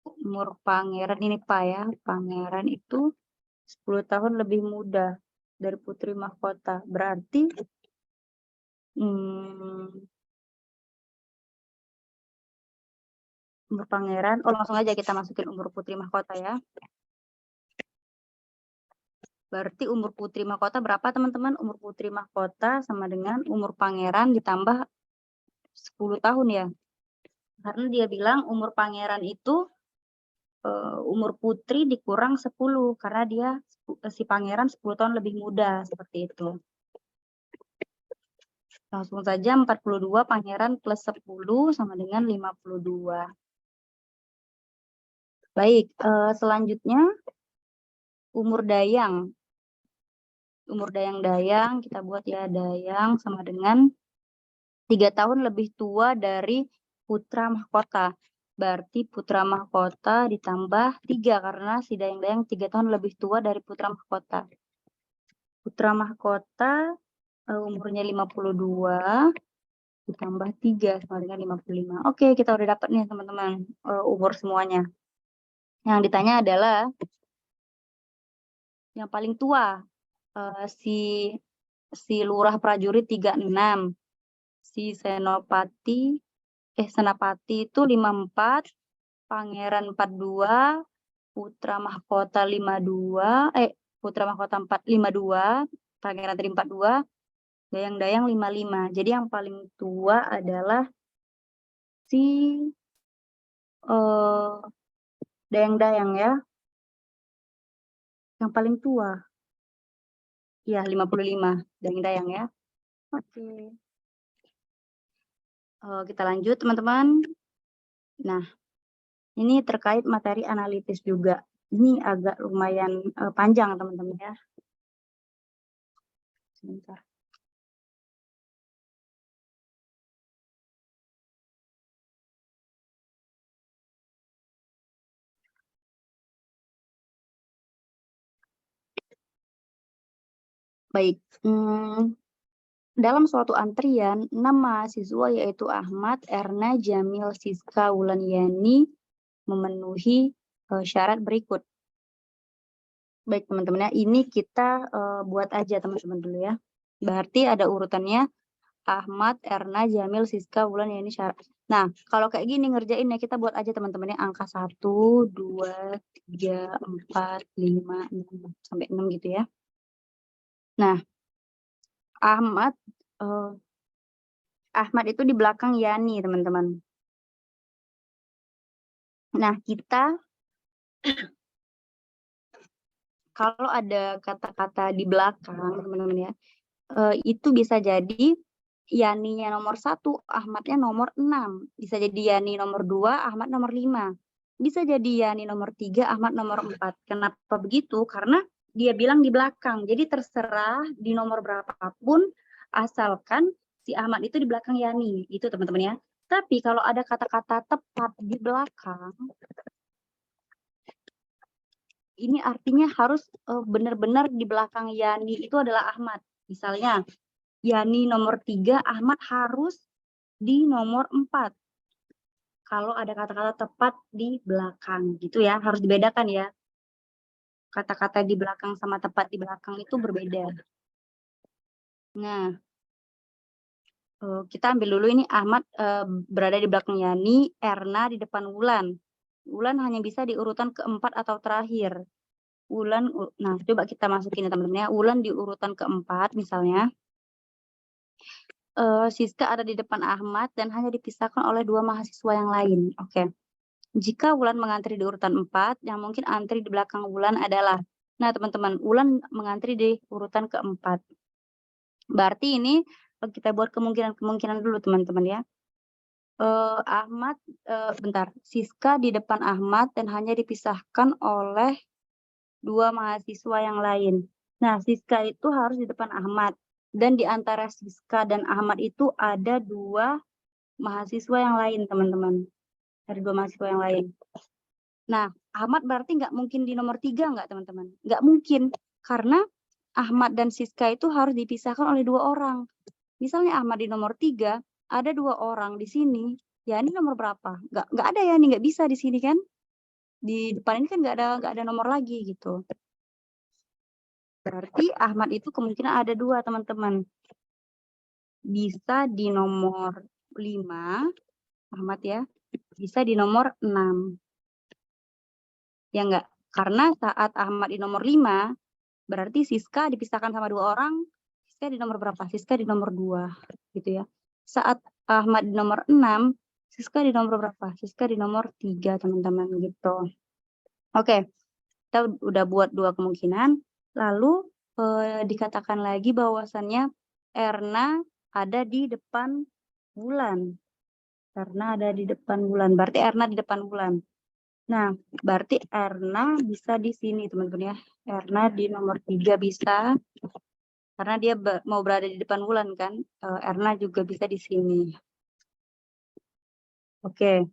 Umur pangeran ini Pak ya, pangeran itu 10 tahun lebih muda dari putri mahkota. Berarti umur pangeran, langsung aja kita masukin umur putri mahkota ya. Berarti umur putri mahkota berapa, teman-teman? Umur putri mahkota sama dengan umur pangeran ditambah 10 tahun ya. Karena dia bilang umur pangeran itu umur putri dikurang 10 karena dia si pangeran 10 tahun lebih muda, seperti itu. Langsung saja 42 pangeran plus 10 sama dengan 52. Baik, selanjutnya umur dayang. Umur dayang-dayang kita buat ya, dayang sama dengan 3 tahun lebih tua dari putra mahkota. Berarti putra mahkota ditambah 3 karena si dayang-dayang 3 tahun lebih tua dari putra mahkota. Putra mahkota umurnya 52 ditambah 3 sama dengan 55. Oke, kita udah dapat nih teman-teman umur semuanya. Yang ditanya adalah yang paling tua si lurah prajurit 36, si Senapati itu 54, pangeran 42, putra mahkota 52, putra mahkota 52, pangeran tadi 42, dayang-dayang 55. Jadi yang paling tua adalah si dayang-dayang ya. Yang paling tua. Ya, 55 dayang-dayang ya. Oke. Kita lanjut teman-teman. Nah, ini terkait materi analitis juga. Ini agak lumayan panjang teman-teman ya. Sebentar. Baik, dalam suatu antrian, 6 mahasiswa yaitu Ahmad, Erna, Jamil, Siska, Wulandiyani memenuhi syarat berikut. Baik teman-teman ya, ini kita buat aja teman-teman dulu ya. Berarti ada urutannya Ahmad, Erna, Jamil, Siska, Wulandiyani syarat. Nah, kalau kayak gini ngerjainnya kita buat aja teman-teman ya, angka 1, 2, 3, 4, 5, 6, sampai 6 gitu ya. Nah, Ahmad itu di belakang Yani, teman-teman. Nah, kita kalau ada kata-kata di belakang, teman-teman ya, itu bisa jadi Yani-nya nomor 1, Ahmadnya nomor 6. Bisa jadi Yani nomor 2, Ahmad nomor 5. Bisa jadi Yani nomor 3, Ahmad nomor 4. Kenapa begitu? Karena dia bilang di belakang. Jadi terserah di nomor berapapun, asalkan si Ahmad itu di belakang Yani. Itu teman-teman ya. Tapi kalau ada kata-kata tepat di belakang, ini artinya harus benar-benar di belakang Yani itu adalah Ahmad. Misalnya, Yani nomor 3, Ahmad harus di nomor 4. Kalau ada kata-kata tepat di belakang gitu ya, harus dibedakan ya. Kata-kata di belakang sama tepat di belakang itu berbeda. Nah, kita ambil dulu ini Ahmad berada di belakang Yani, Erna di depan Wulan. Wulan hanya bisa di urutan keempat atau terakhir. Wulan, nah coba kita masukin ya teman-teman ya. Wulan di urutan keempat misalnya. Siska ada di depan Ahmad dan hanya dipisahkan oleh 2 mahasiswa yang lain. Oke. Jika Wulan mengantri di urutan 4, yang mungkin antri di belakang Wulan adalah, nah teman-teman, Wulan mengantri di urutan keempat. Berarti ini kita buat kemungkinan dulu teman-teman ya. Ahmad, bentar, Siska di depan Ahmad dan hanya dipisahkan oleh 2 mahasiswa yang lain. Nah, Siska itu harus di depan Ahmad. Dan di antara Siska dan Ahmad itu ada 2 mahasiswa yang lain, teman-teman. Ada 2 mahasiswa yang lain. Nah, Ahmad berarti nggak mungkin di nomor 3 nggak, teman-teman? Nggak mungkin. Karena Ahmad dan Siska itu harus dipisahkan oleh 2 orang. Misalnya Ahmad di nomor 3, ada 2 orang di sini. Ya, ini nomor berapa? Nggak ada ya, ini nggak bisa di sini kan? Di depan ini kan nggak ada nomor lagi gitu. Berarti Ahmad itu kemungkinan ada 2, teman-teman. Bisa di nomor 5, Ahmad ya. Bisa di nomor 6. Ya enggak? Karena saat Ahmad di nomor 5, berarti Siska dipisahkan sama 2 orang. Siska di nomor berapa? Siska di nomor 2, gitu ya. Saat Ahmad di nomor 6, Siska di nomor berapa? Siska di nomor 3, teman-teman, gitu. Oke, kita udah buat 2 kemungkinan. Lalu dikatakan lagi bahwasannya Erna ada di depan Wulan. Erna ada di depan Wulan. Berarti Erna di depan Wulan. Nah, berarti Erna bisa di sini, teman-teman ya. Erna di nomor 3 bisa. Karena dia mau berada di depan Wulan kan. Erna juga bisa di sini. Oke.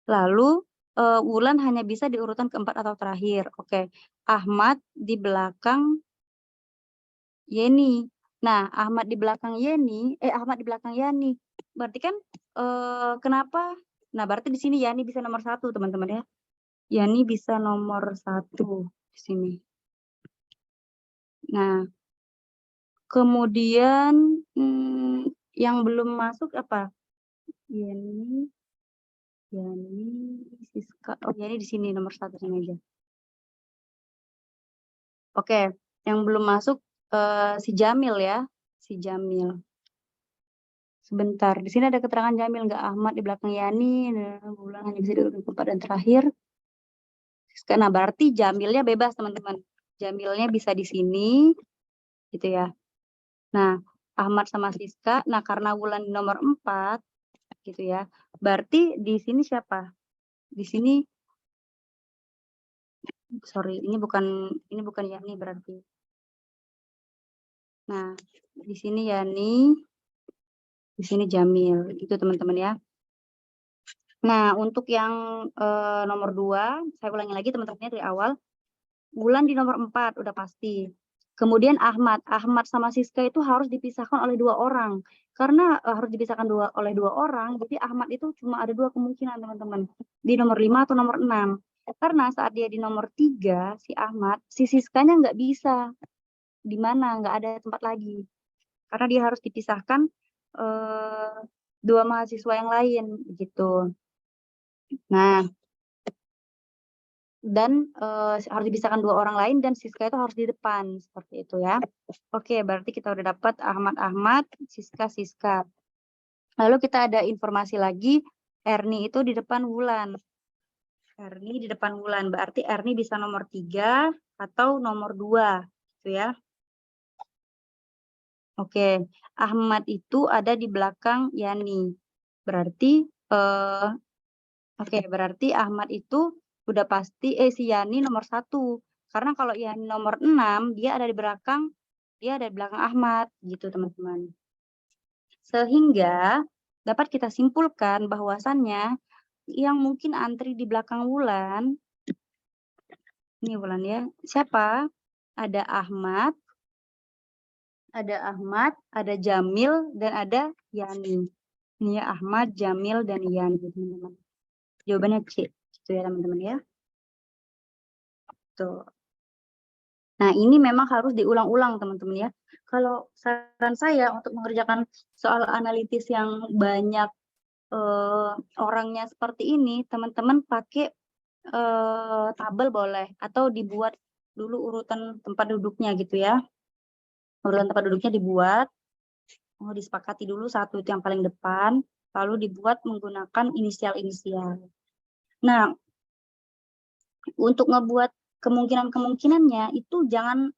Lalu Wulan hanya bisa di urutan keempat atau terakhir. Oke. Ahmad di belakang Yeni. Nah, Ahmad di belakang Ahmad di belakang Yani. Berarti kan kenapa? Nah, berarti di sini Yani bisa nomor 1, teman-teman ya. Yani bisa nomor 1 di sini. Nah, kemudian yang belum masuk apa? Yani, Siska. Oh, Yani di sini nomor 1 sini aja. Oke, yang belum masuk si Jamil ya, si Jamil. Sebentar, di sini ada keterangan Jamil nggak? Ahmad di belakang Yani, Wulan hanya bisa di keempat dan terakhir. Nah, berarti Jamilnya bebas, teman-teman. Jamilnya bisa di sini, gitu ya. Nah, Ahmad sama Siska, nah karena Wulan di nomor 4, gitu ya. Berarti di sini siapa? Di sini, sorry, ini bukan Yani berarti. Nah, di sini Yani, di sini Jamil, itu teman-teman ya. Nah, untuk yang nomor 2, saya ulangi lagi teman-teman dari awal. Wulan di nomor 4, udah pasti. Kemudian Ahmad sama Siska itu harus dipisahkan oleh 2 orang. Karena harus dipisahkan oleh 2 orang, jadi Ahmad itu cuma ada 2 kemungkinan, teman-teman. Di nomor 5 atau nomor 6. Karena saat dia di nomor 3, si Ahmad, si Siskanya nggak bisa. Di mana? Nggak ada tempat lagi. Karena dia harus dipisahkan 2 mahasiswa yang lain, gitu. Nah, dan harus dipisahkan 2 orang lain dan Siska itu harus di depan, seperti itu ya. Oke, berarti kita udah dapat Ahmad, Siska. Lalu kita ada informasi lagi, Erni itu di depan Wulan. Erni di depan Wulan, berarti Erni bisa nomor 3 atau nomor 2, gitu ya. Oke, Ahmad itu ada di belakang Yani. Berarti berarti Ahmad itu udah pasti si Yani nomor 1. Karena kalau Yani nomor 6, dia ada di belakang Ahmad, gitu teman-teman. Sehingga dapat kita simpulkan bahwasannya yang mungkin antri di belakang Wulan, ini Wulan ya, siapa? Ada Ahmad, ada Jamil, dan ada Yani. Ini ya, Ahmad, Jamil, dan Yani, teman-teman. Jawabannya C, gitu ya teman-teman ya. Tuh. Nah, ini memang harus diulang-ulang teman-teman ya. Kalau saran saya untuk mengerjakan soal analitis yang banyak orangnya seperti ini, teman-teman pakai tabel boleh, atau dibuat dulu urutan tempat duduknya gitu ya. Urutan tempat duduknya dibuat, disepakati dulu satu itu yang paling depan, lalu dibuat menggunakan inisial-inisial. Nah, untuk ngebuat kemungkinan-kemungkinannya itu jangan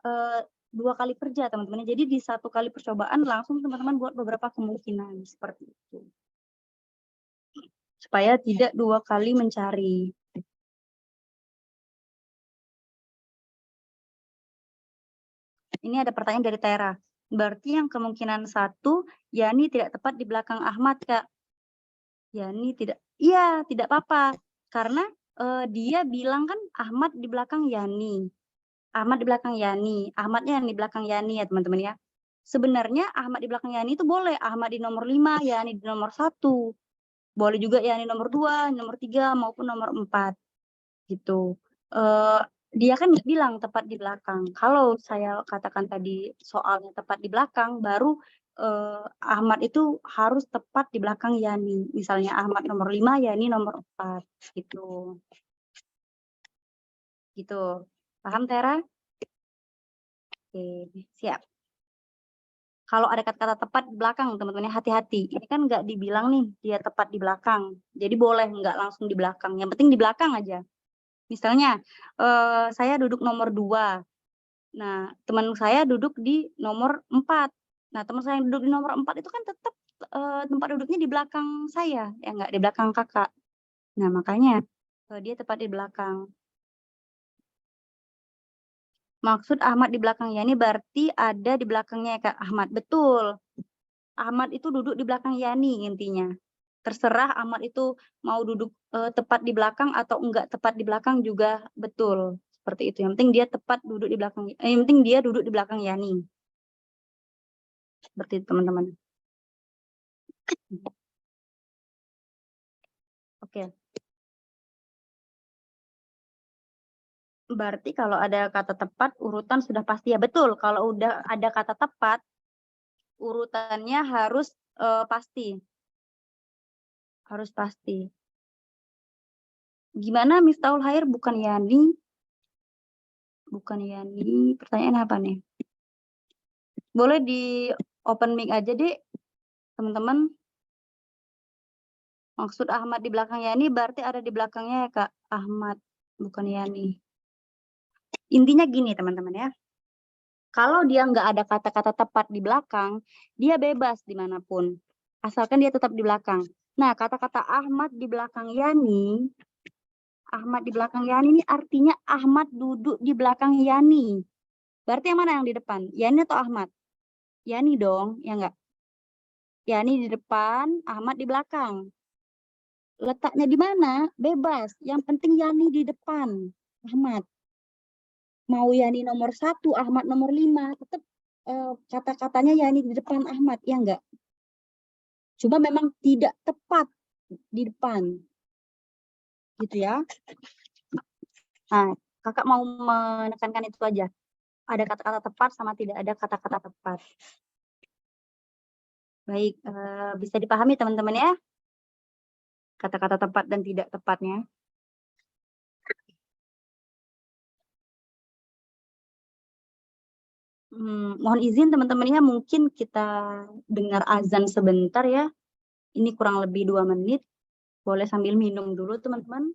2 kali kerja teman-teman. Jadi di 1 kali percobaan langsung teman-teman buat beberapa kemungkinan seperti itu. Supaya tidak 2 kali mencari. Ini ada pertanyaan dari Tera. Berarti yang kemungkinan 1, Yani tidak tepat di belakang Ahmad, Kak. Yani tidak, iya tidak apa-apa. Karena dia bilang kan Ahmad di belakang Yani. Ahmad di belakang Yani. Ahmadnya yang di belakang Yani ya teman-teman ya. Sebenarnya Ahmad di belakang Yani itu boleh. Ahmad di nomor 5, Yani di nomor 1. Boleh juga Yani nomor 2, nomor 3, maupun nomor 4. Gitu. Dia kan bilang tepat di belakang. Kalau saya katakan tadi soalnya tepat di belakang, baru Ahmad itu harus tepat di belakang Yani. Misalnya Ahmad nomor 5, Yani nomor 4. Gitu. Gitu. Paham, Tera? Oke, siap. Kalau ada kata-kata tepat di belakang, teman-teman hati-hati. Ini kan nggak dibilang nih, dia tepat di belakang. Jadi boleh nggak langsung di belakang. Yang penting di belakang aja. Misalnya, saya duduk nomor 2. Nah, teman saya duduk di nomor 4. Nah, teman saya yang duduk di nomor 4 itu kan tetap tempat duduknya di belakang saya, ya nggak di belakang kakak. Nah, makanya dia tepat di belakang. Maksud Ahmad di belakang Yani berarti ada di belakangnya ya Kak Ahmad. Betul. Ahmad itu duduk di belakang Yani intinya. Terserah Ahmad itu mau duduk tepat di belakang atau enggak tepat di belakang juga betul. Seperti itu. Yang penting dia tepat duduk di belakang, yang penting dia duduk di belakang Yani. Seperti itu teman-teman. Oke. Berarti kalau ada kata tepat, urutan sudah pasti ya. Betul, kalau udah ada kata tepat, urutannya harus pasti. Harus pasti. Gimana Miftahul Khair bukan Yani? Bukan Yani. Pertanyaan apa nih? Boleh di open mic aja deh, teman-teman. Maksud Ahmad di belakang Yani berarti ada di belakangnya ya Kak Ahmad, bukan Yani. Intinya gini teman-teman ya. Kalau dia nggak ada kata-kata tepat di belakang, dia bebas dimanapun. Asalkan dia tetap di belakang. Nah, kata-kata Ahmad di belakang Yani, Ahmad di belakang Yani ini artinya Ahmad duduk di belakang Yani. Berarti yang mana yang di depan? Yani atau Ahmad? Yani dong, ya enggak? Yani di depan, Ahmad di belakang. Letaknya di mana? Bebas. Yang penting Yani di depan, Ahmad. Mau Yani nomor 1, Ahmad nomor 5, tetap kata-katanya Yani di depan Ahmad, ya enggak? Cuma memang tidak tepat di depan. Gitu ya. Nah, kakak mau menekankan itu aja. Ada kata-kata tepat sama tidak ada kata-kata tepat. Baik, bisa dipahami teman-teman ya? Kata-kata tepat dan tidak tepatnya. Mohon izin teman-temannya, mungkin kita dengar azan sebentar ya. Ini kurang lebih 2 menit. Boleh sambil minum dulu teman-teman.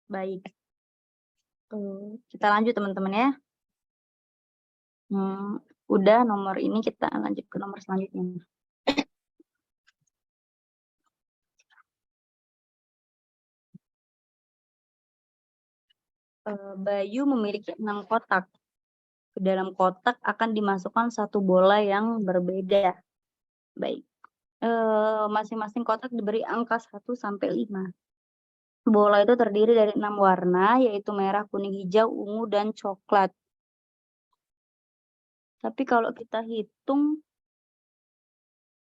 Baik. Kita lanjut teman-teman ya. Udah nomor ini, kita lanjut ke nomor selanjutnya. Bayu memiliki 6 kotak. Ke dalam kotak akan dimasukkan satu bola yang berbeda. Baik. Masing-masing kotak diberi angka 1 sampai 5. Bola itu terdiri dari 6 warna, yaitu merah, kuning, hijau, ungu, dan coklat. Tapi kalau kita hitung,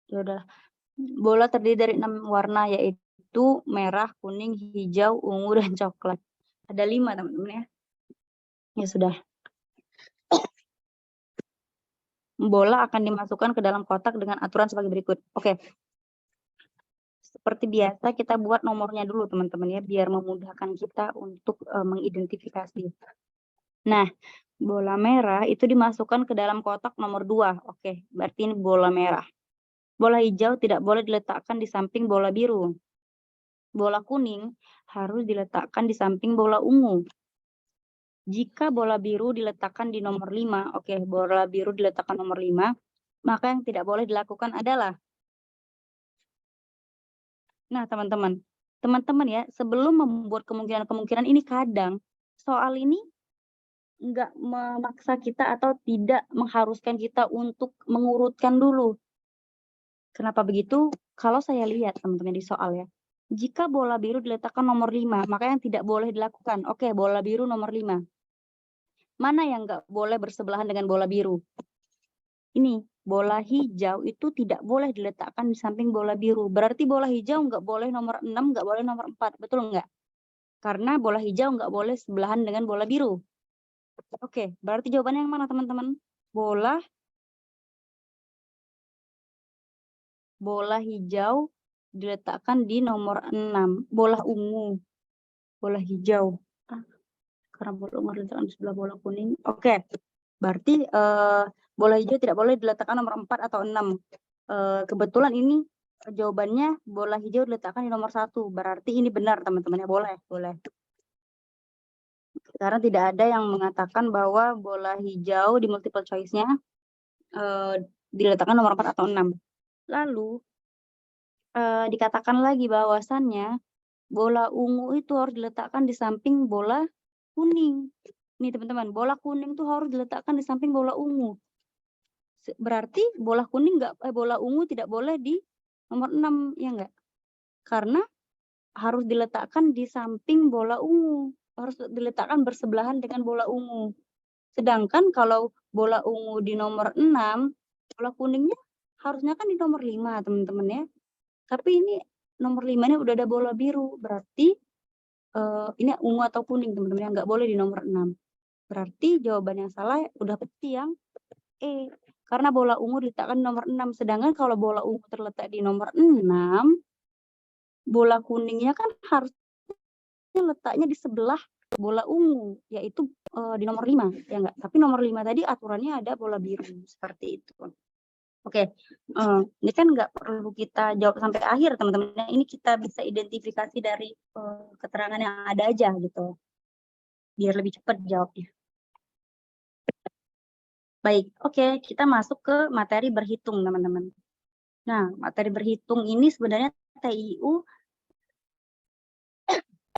ya udah, bola terdiri dari 6 warna, yaitu merah, kuning, hijau, ungu, dan coklat. Ada 5 teman-teman ya. Ya sudah. Bola akan dimasukkan ke dalam kotak dengan aturan sebagai berikut. Oke. Seperti biasa kita buat nomornya dulu teman-teman ya, biar memudahkan kita untuk mengidentifikasi. Nah, bola merah itu dimasukkan ke dalam kotak nomor 2. Oke, berarti ini bola merah. Bola hijau tidak boleh diletakkan di samping bola biru. Bola kuning harus diletakkan di samping bola ungu. Jika bola biru diletakkan di nomor 5, oke, bola biru diletakkan nomor 5, maka yang tidak boleh dilakukan adalah, nah teman-teman ya, sebelum membuat kemungkinan-kemungkinan ini, kadang soal ini nggak memaksa kita atau tidak mengharuskan kita untuk mengurutkan dulu. Kenapa begitu? Kalau saya lihat teman-teman di soal ya, jika bola biru diletakkan nomor 5, maka yang tidak boleh dilakukan, oke, bola biru nomor 5. Mana yang nggak boleh bersebelahan dengan bola biru? Ini, bola hijau itu tidak boleh diletakkan di samping bola biru. Berarti bola hijau nggak boleh nomor 6, nggak boleh nomor 4, betul nggak? Karena bola hijau nggak boleh sebelahan dengan bola biru. Oke, berarti jawabannya yang mana teman-teman? Bola hijau diletakkan di nomor 6. Bola ungu. Bola hijau. Karena bola ungu diletakkan di sebelah bola kuning. Oke, berarti bola hijau tidak boleh diletakkan nomor 4 atau 6. Kebetulan ini jawabannya bola hijau diletakkan di nomor 1. Berarti ini benar teman-teman ya, boleh. Karena tidak ada yang mengatakan bahwa bola hijau di multiple choice-nya diletakkan nomor 4 atau 6. Lalu dikatakan lagi bahwasannya bola ungu itu harus diletakkan di samping bola kuning. Nih teman-teman, bola kuning itu harus diletakkan di samping bola ungu. Berarti bola ungu tidak boleh di nomor 6, ya enggak? Karena harus diletakkan di samping bola ungu. Harus diletakkan bersebelahan dengan bola ungu. Sedangkan kalau bola ungu di nomor 6, bola kuningnya harusnya kan di nomor 5, teman-teman ya. Tapi ini nomor 5 ini udah ada bola biru, berarti ini ungu atau kuning teman-teman, yang nggak boleh di nomor 6. Berarti jawaban yang salah udah pasti yang E. Karena bola ungu diletakkan di nomor 6. Sedangkan kalau bola ungu terletak di nomor 6, bola kuningnya kan harusnya letaknya di sebelah bola ungu, yaitu di nomor 5, ya enggak? Tapi nomor 5 tadi aturannya ada bola biru, seperti itu. Oke, ini kan nggak perlu kita jawab sampai akhir teman-teman. Ini kita bisa identifikasi dari keterangan yang ada aja gitu, biar lebih cepat jawabnya. Baik, oke, kita masuk ke materi berhitung teman-teman. Nah, materi berhitung ini sebenarnya TIU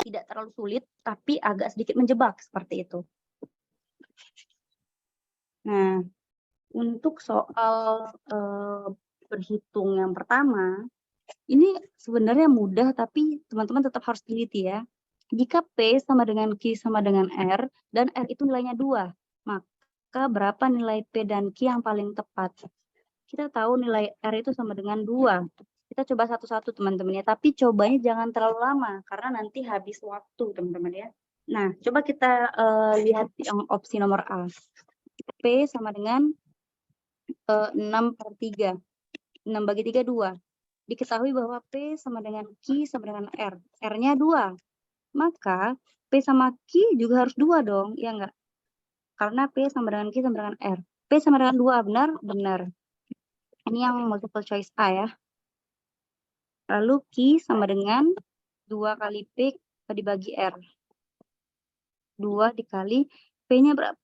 tidak terlalu sulit, tapi agak sedikit menjebak seperti itu. Nah, untuk soal berhitung yang pertama, ini sebenarnya mudah, tapi teman-teman tetap harus teliti ya. Jika P sama dengan Q sama dengan R, dan R itu nilainya 2, maka berapa nilai P dan Q yang paling tepat? Kita tahu nilai R itu sama dengan 2. Kita coba satu-satu teman-teman ya, tapi cobanya jangan terlalu lama, karena nanti habis waktu teman-teman ya. Nah, coba kita lihat yang opsi nomor A. P sama dengan 6/3. 6 bagi 3, 2. Diketahui bahwa P sama dengan Q sama dengan R. R-nya 2. Maka P sama Q juga harus 2 dong, ya enggak? Karena P sama dengan Q sama dengan R. P sama dengan 2, benar? Benar. Ini yang multiple choice A ya. Lalu Q sama dengan 2 kali P dibagi R. 2 dikali P-nya berapa?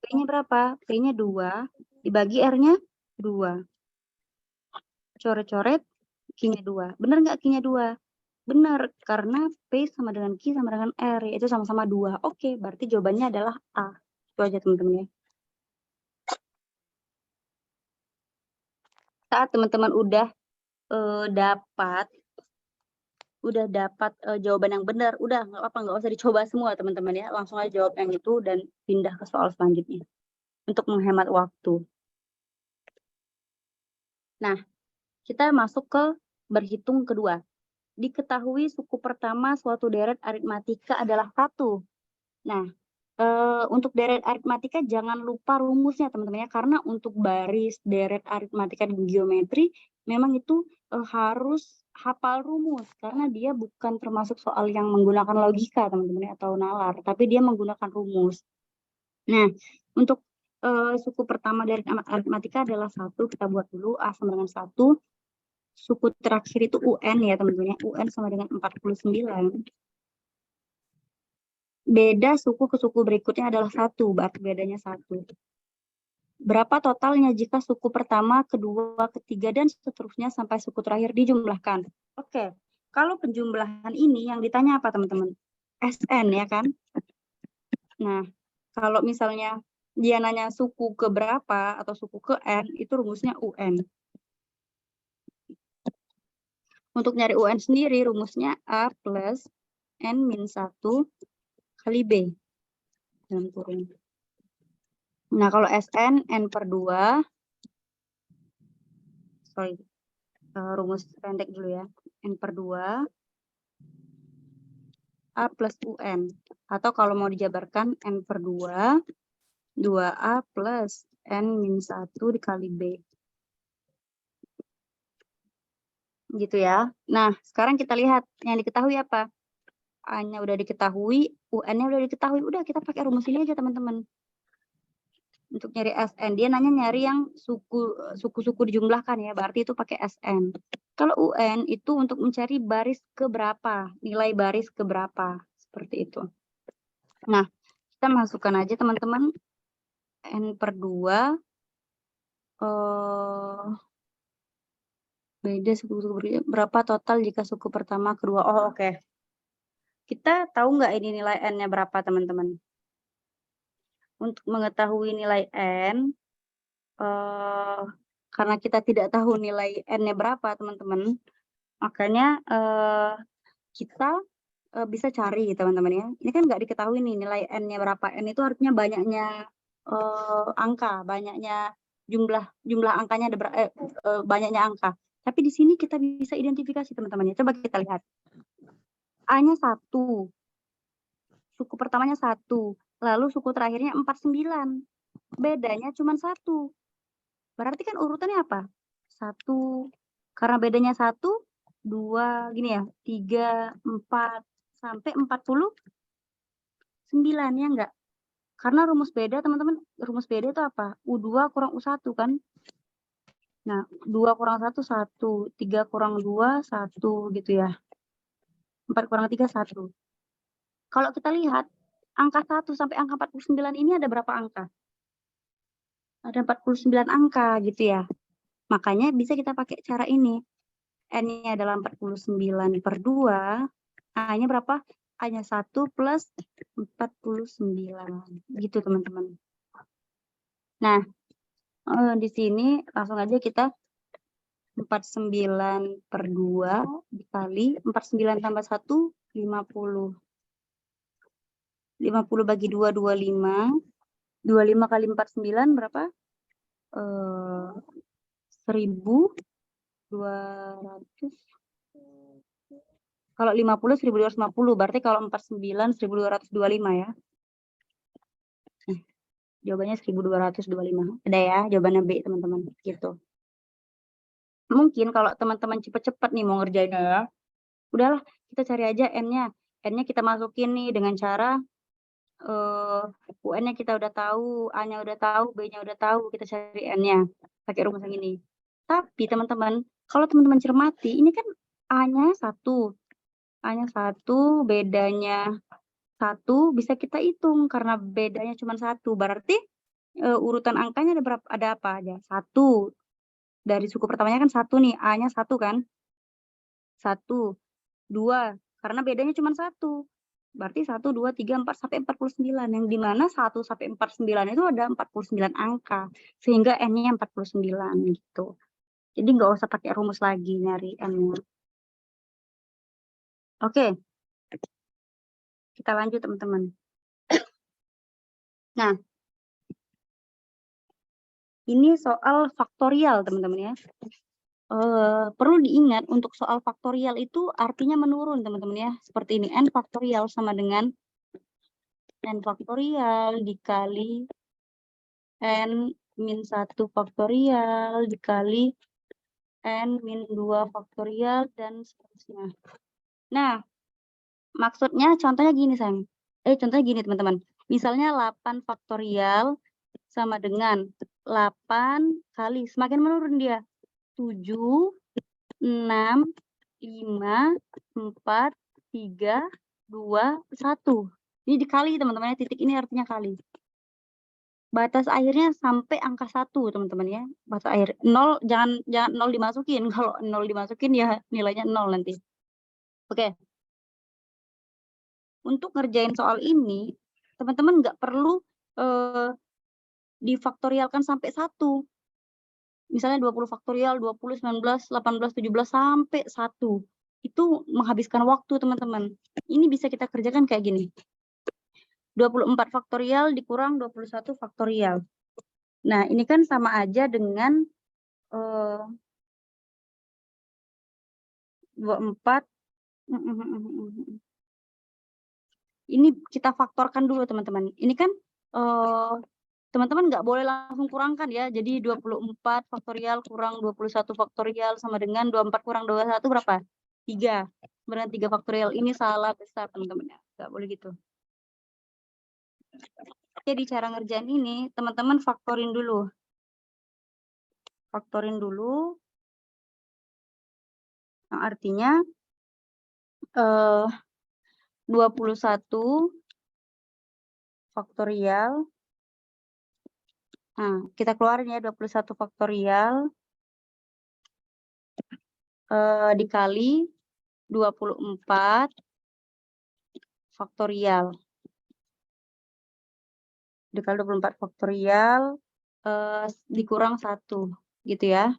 P-nya berapa? P-nya 2 dibagi R-nya 2. Coret-coret Q-nya 2. Benar nggak Q-nya 2? Benar, karena P sama dengan Q sama dengan R, yaitu sama-sama 2. Oke, berarti jawabannya adalah A. Itu aja teman-teman ya. Saat teman-teman udah dapat jawaban yang benar, udah nggak apa-apa, nggak usah dicoba semua teman-teman ya, langsung aja jawab yang itu dan pindah ke soal selanjutnya untuk menghemat waktu. Nah, kita masuk ke berhitung kedua. Diketahui suku pertama suatu deret aritmatika adalah 1. Nah, untuk deret aritmatika jangan lupa rumusnya teman-teman ya, karena untuk baris deret aritmatika di geometri memang itu harus hafal rumus, karena dia bukan termasuk soal yang menggunakan logika teman-teman ya, atau nalar, tapi dia menggunakan rumus. Nah, untuk suku pertama deret aritmatika adalah 1, kita buat dulu A sama dengan 1. Suku terakhir itu UN ya teman-teman ya, UN sama dengan 49. Beda suku ke suku berikutnya adalah 1, berarti bedanya 1. Berapa totalnya jika suku pertama, kedua, ketiga, dan seterusnya sampai suku terakhir dijumlahkan? Oke, kalau penjumlahan ini yang ditanya apa teman-teman? SN ya kan? Nah, kalau misalnya dia nanya suku ke berapa atau suku ke N, itu rumusnya UN. Untuk nyari UN sendiri, rumusnya A plus N min 1 kali B dalam kurung. Nah, kalau SN, N per 2, rumus pendek dulu ya, N per 2, A plus UN. Atau kalau mau dijabarkan, N per 2, 2A plus N min 1 dikali B. Gitu ya. Nah, sekarang kita lihat yang diketahui apa? A-nya udah diketahui, UN-nya udah diketahui. Udah, kita pakai rumus ini aja, teman-teman. Untuk nyari SN, dia nanya nyari yang suku-suku dijumlahkan ya, berarti itu pakai SN. Kalau UN itu untuk mencari baris keberapa, nilai baris keberapa, seperti itu. Nah, kita masukkan aja teman-teman N per 2, beda suku-suku berapa total jika suku pertama, kedua. Oh, oke. Kita tahu nggak ini nilai N-nya berapa, teman-teman? Untuk mengetahui nilai N, karena kita tidak tahu nilai N-nya berapa, teman-teman, makanya kita bisa cari, teman-teman ya. Ini kan nggak diketahui nih nilai N-nya berapa. N itu artinya banyaknya angka, banyaknya jumlah angkanya ada banyaknya angka. Tapi di sini kita bisa identifikasi, teman-teman ya. Coba kita lihat. A-nya 1. Suku pertamanya 1. Lalu suku terakhirnya 49. Bedanya cuma 1. Berarti kan urutannya apa? 1. Karena bedanya 1, 2, gini ya, 3, 4, sampai 49, ya enggak? Karena rumus beda, teman-teman, rumus beda itu apa? U2 kurang U1 kan? Nah, 2 kurang 1, 1. 3 kurang 2, 1 gitu ya. 4 kurang 3, 1. Kalau kita lihat, angka 1 sampai angka 49 ini ada berapa angka? Ada 49 angka gitu ya. Makanya bisa kita pakai cara ini. N-nya adalah 49 per 2. A-nya berapa? A-nya 1 plus 49. Gitu teman-teman. Nah, di sini langsung aja kita 49 per 2 dikali 49 tambah 1, 50. 50 bagi 2, 25. 25 kali 49 berapa? 1.200. Kalau 50, 1.250. Berarti kalau 49, 1.225 ya. Jawabannya 1.225. Ada ya jawabannya B, teman-teman. Gitu. Mungkin kalau teman-teman cepet-cepet nih mau ngerjainnya ya, udahlah kita cari aja N-nya. N-nya kita masukin nih dengan cara UN-nya kita udah tahu, A-nya udah tahu, B-nya udah tahu, kita cari N-nya pakai rumus yang ini. Tapi teman-teman, kalau teman-teman cermati, ini kan A-nya 1. A-nya 1, bedanya 1 bisa kita hitung karena bedanya cuma 1. Berarti urutan angkanya ada berapa? Ada apa aja? 1. Dari suku pertamanya kan 1 nih, A-nya 1 kan? 1, 2, karena bedanya cuma 1. Berarti 1, 2, 3, 4, sampai 49. Yang di mana 1 sampai 49 itu ada 49 angka. Sehingga N-nya 49 gitu. Jadi nggak usah pakai rumus lagi nyari N-nya. Oke. Kita lanjut teman-teman. Nah, ini soal faktorial teman-teman ya. Perlu diingat untuk soal faktorial itu artinya menurun teman-teman ya. Seperti ini, N faktorial sama dengan N faktorial dikali N min 1 faktorial dikali N min 2 faktorial dan seterusnya. Nah, maksudnya contohnya gini sayang. Contohnya gini teman-teman. Misalnya 8 faktorial sama dengan 8 kali, semakin menurun dia. 7, 6, 5, 4, 3, 2, 1. Ini dikali teman-teman ya, titik ini artinya kali. Batas akhirnya sampai angka 1 teman-teman ya. Batas akhir 0, jangan 0 dimasukin. Kalau 0 dimasukin ya nilainya 0 nanti. Oke. Untuk ngerjain soal ini, teman-teman nggak perlu difaktorialkan sampai 1. Misalnya 20 faktorial, 20, 19, 18, 17, sampai 1. Itu menghabiskan waktu, teman-teman. Ini bisa kita kerjakan kayak gini. 24 faktorial dikurang 21 faktorial. Nah, ini kan sama aja dengan 24. Ini kita faktorkan dulu, teman-teman. Ini kan teman-teman nggak boleh langsung kurangkan ya. Jadi 24 faktorial kurang 21 faktorial sama dengan 24 kurang 21 berapa? 3. Sebenarnya 3 faktorial. Ini salah besar teman-teman ya. Nggak boleh gitu. Jadi cara ngerjain ini, teman-teman faktorin dulu. Faktorin dulu. Nah, artinya 21 faktorial. Nah, kita keluarin ya 21 faktorial dikali 24 faktorial. Dikali 24 faktorial dikurang 1 gitu ya.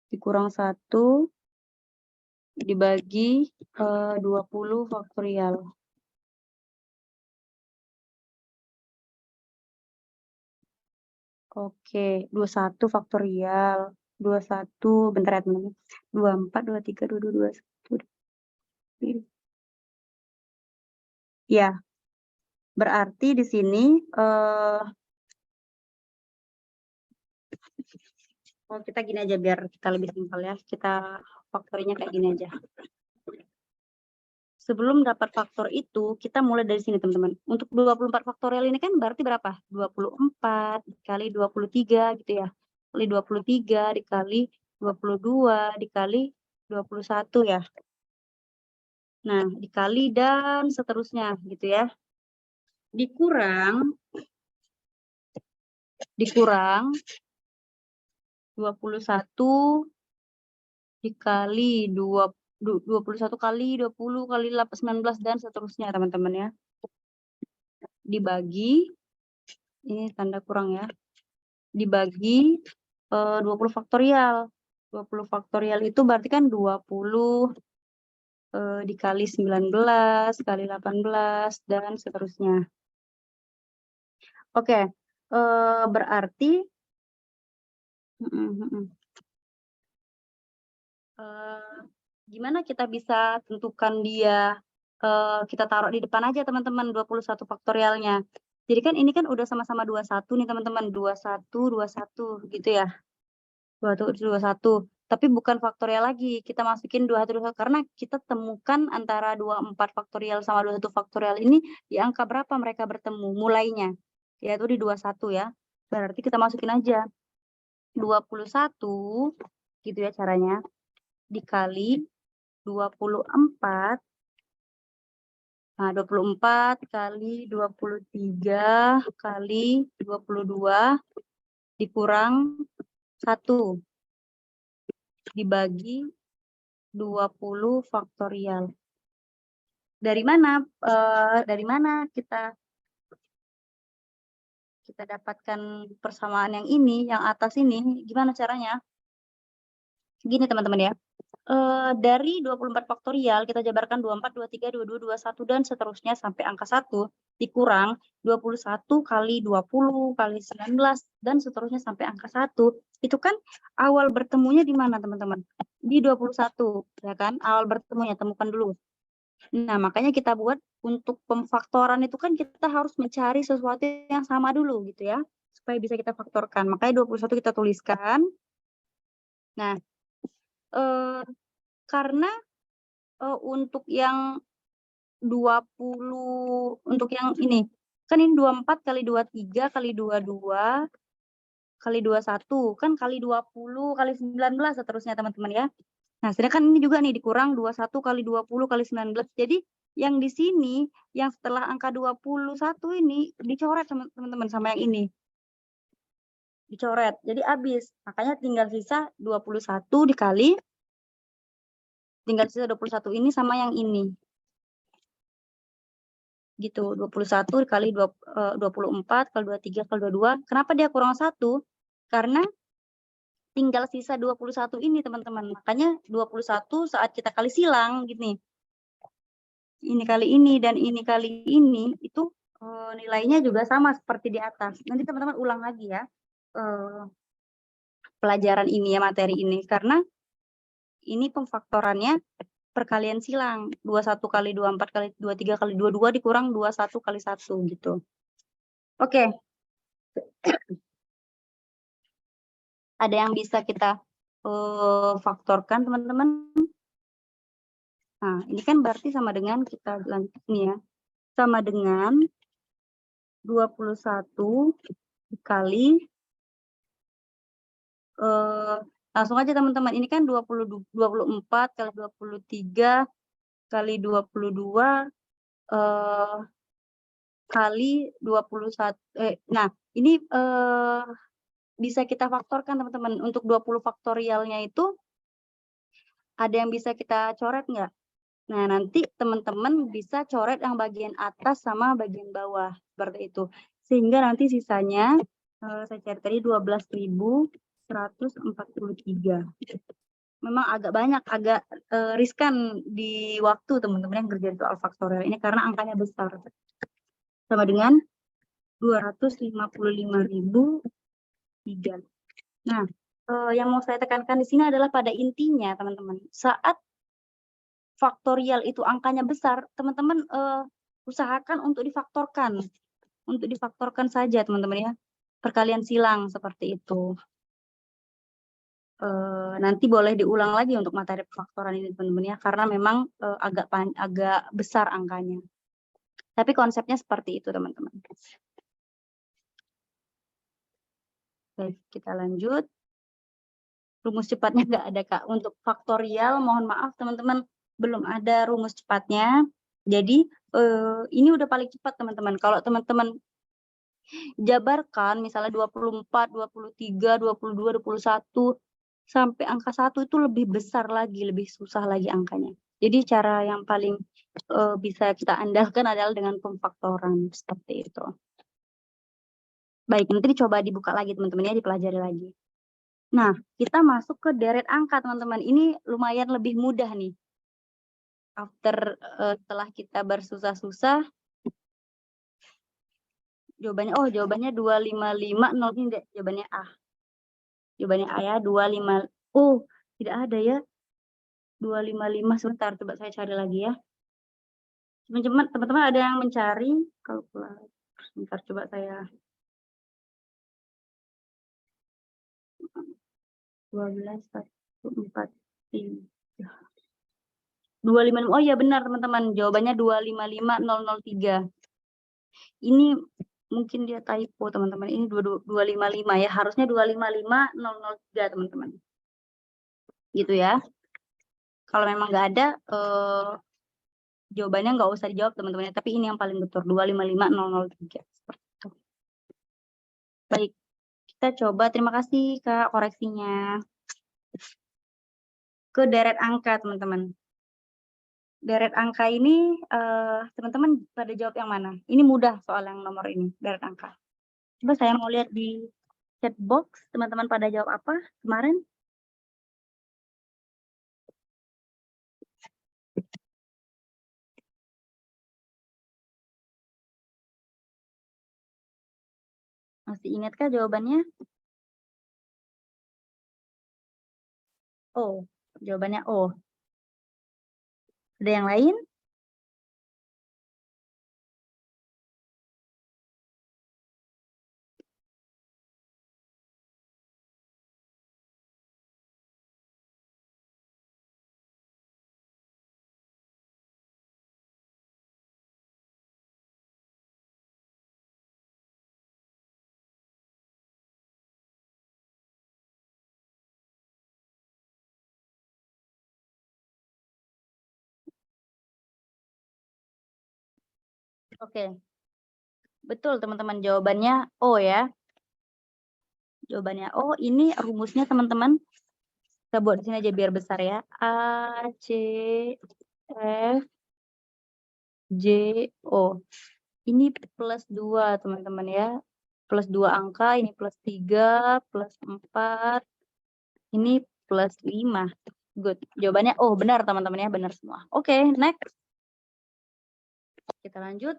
Dikurang 1 dibagi 20 faktorial. Oke, 21 faktorial. 21, bentar ya teman-teman. 24, 23, 22, 21. Ya, berarti di sini kita gini aja biar kita lebih simpel ya. Kita faktorinya kayak gini aja. Sebelum dapat faktor itu, kita mulai dari sini teman-teman. Untuk 24 faktorial ini kan berarti berapa? 24 dikali 23 gitu ya. Kali 23 dikali 22 dikali 21 ya. Nah, dikali dan seterusnya gitu ya. Dikurang 21 dikali 21 kali 20 kali 19 dan seterusnya teman-teman ya. Dibagi, ini tanda kurang ya. Dibagi 20 faktorial. 20 faktorial itu berarti kan 20 dikali 19 kali 18 dan seterusnya. Oke, berarti gimana kita bisa tentukan dia, kita taruh di depan aja teman-teman 21 faktorialnya. Jadi kan ini kan udah sama-sama 21 nih teman-teman, 21, 21 gitu ya. 21, 21. Tapi bukan faktorial lagi, kita masukin 21 karena kita temukan antara 24 faktorial sama 21 faktorial ini di angka berapa mereka bertemu mulainya, yaitu di 21 ya. Berarti kita masukin aja 21 gitu ya caranya, dikali 24 Nah, 24 kali 23 kali 22 dikurang 1 dibagi 20 faktorial. Dari mana kita dapatkan persamaan yang ini, yang atas ini? Gimana caranya? Gini teman-teman ya. Dari 24 faktorial kita jabarkan 24, 23, 22, 21 dan seterusnya sampai angka 1 dikurang 21 kali 20 kali 19 dan seterusnya sampai angka 1. Itu kan awal bertemunya di mana teman-teman? Di 21 ya kan? Awal bertemunya temukan dulu. Nah, makanya kita buat untuk pemfaktoran itu kan kita harus mencari sesuatu yang sama dulu gitu ya, supaya bisa kita faktorkan. Makanya 21 kita tuliskan. Nah, karena untuk yang 20, untuk yang ini, kan ini 24 kali 23 kali 22 kali 21, kan kali 20 kali 19 seterusnya teman-teman ya. Nah, sedangkan ini juga nih dikurang 21 kali 20 kali 19. Jadi yang di sini, yang setelah angka 21 ini dicoret teman-teman sama yang ini. Dicoret, jadi habis. Makanya tinggal sisa 21 dikali, tinggal sisa 21 ini sama yang ini. Gitu, 21 kali 24 kali 23 kali 22. Kenapa dia kurang 1? Karena tinggal sisa 21 ini teman-teman. Makanya 21 saat kita kali silang gini. Ini kali ini dan ini kali ini itu nilainya juga sama seperti di atas. Nanti teman-teman ulang lagi ya pelajaran ini ya, materi ini, karena ini pemfaktorannya perkalian silang. 21 kali 24 kali 23 kali 22 dikurang 21 kali 1 gitu. Oke. Ada yang bisa kita faktorkan teman-teman? Nah, ini kan berarti sama dengan kita lanjut nih ya. Sama dengan 21 dikali langsung aja teman-teman, ini kan 24 kali 23 kali 22 kali 21. Nah, ini bisa kita faktorkan teman-teman. Untuk 20 faktorialnya itu ada yang bisa kita coret nggak? Nah, nanti teman-teman bisa coret yang bagian atas sama bagian bawah seperti itu. Sehingga nanti sisanya saya cari tadi 12.143. Memang agak banyak, agak riskan di waktu teman-teman yang kerja soal faktorial ini karena angkanya besar. Sama dengan 255.003. Nah, yang mau saya tekankan di sini adalah pada intinya teman-teman, saat faktorial itu angkanya besar, teman-teman usahakan untuk difaktorkan. Untuk difaktorkan saja teman-teman ya. Perkalian silang seperti itu. Nanti boleh diulang lagi untuk materi faktoran ini teman-teman ya, karena memang agak besar angkanya. Tapi konsepnya seperti itu teman-teman. Baik, kita lanjut. Rumus cepatnya nggak ada Kak. Untuk faktorial mohon maaf teman-teman, belum ada rumus cepatnya. Jadi ini udah paling cepat teman-teman. Kalau teman-teman jabarkan misalnya 24, 23, 22, 21 sampai angka 1 itu lebih besar lagi, lebih susah lagi angkanya. Jadi cara yang paling bisa kita andalkan adalah dengan pemfaktoran seperti itu. Baik, nanti dicoba dibuka lagi teman-teman ya, dipelajari lagi. Nah, kita masuk ke deret angka teman-teman. Ini lumayan lebih mudah nih. Setelah kita bersusah-susah, jawabannya 255, ini jawabannya A. Jawabannya A ya, 25. Oh, tidak ada ya. 255, sebentar, coba saya cari lagi ya. Teman-teman ada yang mencari kalkulator. Sebentar, coba saya. 12, 1, 4, 3. 255, oh iya benar teman-teman, jawabannya 255003. Ini mungkin dia typo teman-teman, ini 255 ya, harusnya 255003 teman-teman. Gitu ya. Kalau memang nggak ada, jawabannya nggak usah dijawab teman-teman, tapi ini yang paling betul, 255003. Seperti itu. Baik, kita coba, terima kasih Kak koreksinya. Ke deret angka teman-teman. Deret angka ini teman-teman pada jawab yang mana? Ini mudah soal yang nomor ini, deret angka. Coba saya mau lihat di chat box, teman-teman pada jawab apa kemarin? Masih ingatkah jawabannya? Oh, jawabannya O. Ada yang lain? Oke. Betul teman-teman, jawabannya O ya. Jawabannya O, ini rumusnya teman-teman. Kita buat di sini aja biar besar ya. A, C, F, J, O. Ini plus 2 teman-teman ya. Plus 2 angka, ini plus 3, plus 4, ini plus 5. Good. Jawabannya O, benar teman-teman ya, benar semua. Oke, next. Kita lanjut.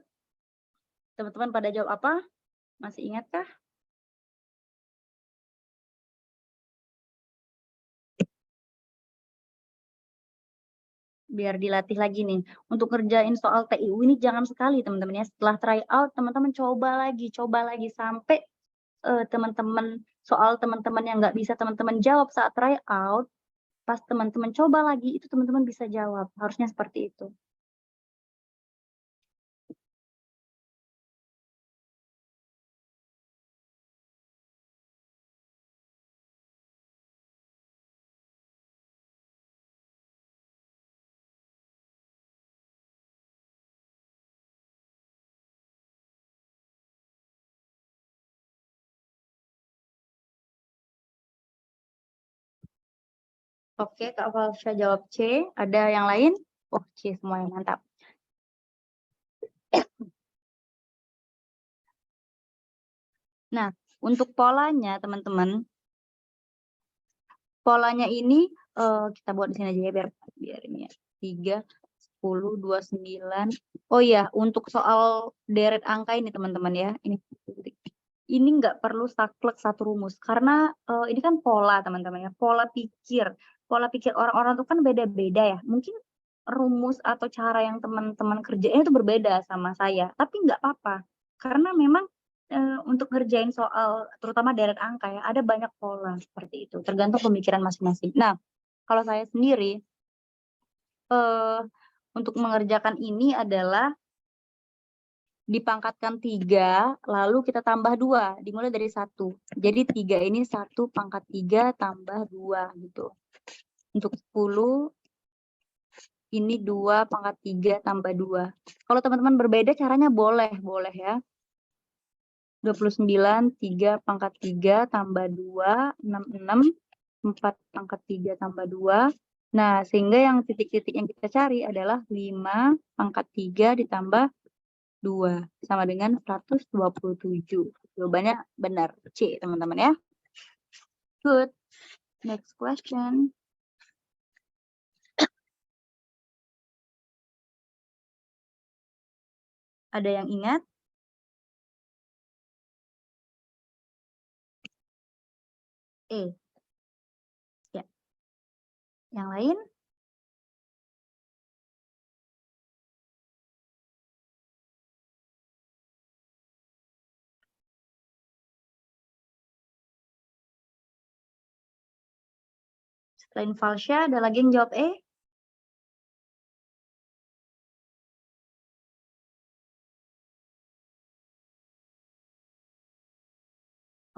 Teman-teman pada jawab apa? Masih ingatkah? Biar dilatih lagi nih. Untuk ngerjain soal TIU ini jangan sekali teman-teman ya. Setelah try out, teman-teman coba lagi sampai teman-teman soal teman-teman yang nggak bisa teman-teman jawab saat try out, pas teman-teman coba lagi itu teman-teman bisa jawab. Harusnya seperti itu. Oke, Kak Falsha jawab C. Ada yang lain? Oh, C semuanya, mantap. Nah, untuk polanya teman-teman, polanya ini kita buat di sini aja ya biar ini ya. 3, 10, 29. Oh iya, untuk soal deret angka ini teman-teman ya. Ini nggak perlu saklek satu rumus karena ini kan pola teman-teman ya, pola pikir orang-orang itu kan beda-beda ya. Mungkin rumus atau cara yang teman-teman kerjain itu berbeda sama saya, tapi nggak apa-apa karena memang untuk ngerjain soal terutama deret angka ya ada banyak pola seperti itu, tergantung pemikiran masing-masing. Nah, kalau saya sendiri untuk mengerjakan ini adalah dipangkatkan 3, lalu kita tambah 2, dimulai dari 1. Jadi 3 ini 1 pangkat 3 tambah 2 gitu. Untuk 10, ini 2 pangkat 3 tambah 2. Kalau teman-teman berbeda caranya boleh ya. 29, 3 pangkat 3 tambah 2, 66, 4 pangkat 3 tambah 2. Nah, sehingga yang titik-titik yang kita cari adalah 5 pangkat 3 ditambah 2 sama dengan 127. Jawabannya benar, C teman-teman ya. Good. Next question. Ada yang ingat? E. Ya. Yang lain? Selain Falsha, ada lagi yang jawab E?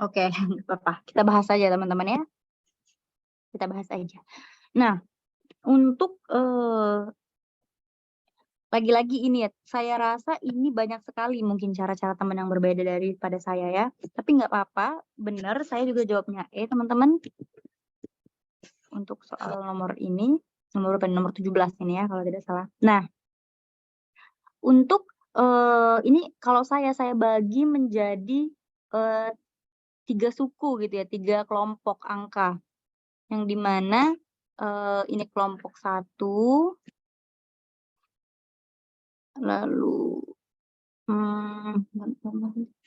Oke, nggak apa-apa. Kita bahas aja teman-teman ya. Kita bahas aja. Nah, untuk Lagi-lagi ini ya, saya rasa ini banyak sekali mungkin cara-cara teman yang berbeda daripada saya ya. Tapi nggak apa-apa, benar saya juga jawabnya E teman-teman. Untuk soal nomor ini, nomor 17 ini ya kalau tidak salah. Nah, untuk ini kalau saya bagi menjadi 3 suku gitu ya, 3 kelompok angka. Yang di mana ini kelompok 1, lalu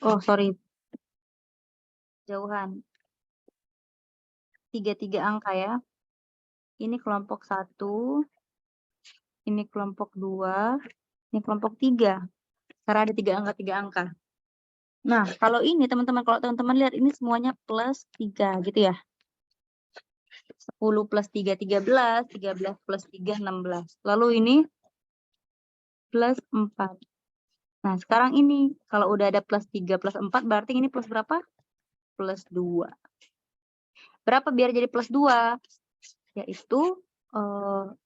oh sorry, jauhan. 3 angka ya. Ini kelompok 1, ini kelompok 2, ini kelompok 3. Karena ada 3 angka. Nah, kalau ini teman-teman, kalau teman-teman lihat ini semuanya plus 3 gitu ya. 10 plus 3, 13, 13 plus 3, 16. Lalu ini plus 4. Nah, sekarang ini, kalau udah ada plus 3, plus 4, berarti ini plus berapa? Plus 2. Berapa biar jadi plus 2? Yaitu 6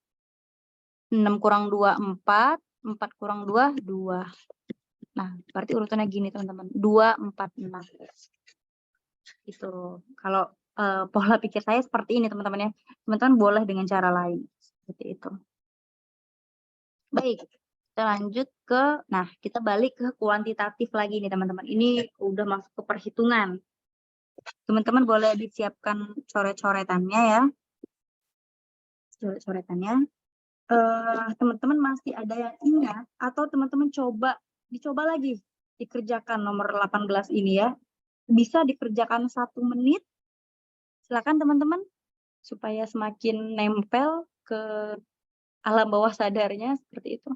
kurang 2, 4. 4 kurang 2, 2. Nah, berarti urutannya gini teman-teman. 2, 4, 6. Itu. Kalau pola pikir saya seperti ini teman-teman ya. Teman-teman boleh dengan cara lain. Seperti itu. Baik. Kita lanjut ke, nah kita balik ke kuantitatif lagi nih teman-teman. Ini udah masuk ke perhitungan. Teman-teman boleh disiapkan coret-coretannya ya. Coret-coretannya. Teman-teman masih ada yang ingat atau teman-teman dicoba lagi dikerjakan nomor 18 ini ya. Bisa dikerjakan 1 menit. Silakan teman-teman supaya semakin nempel ke alam bawah sadarnya seperti itu.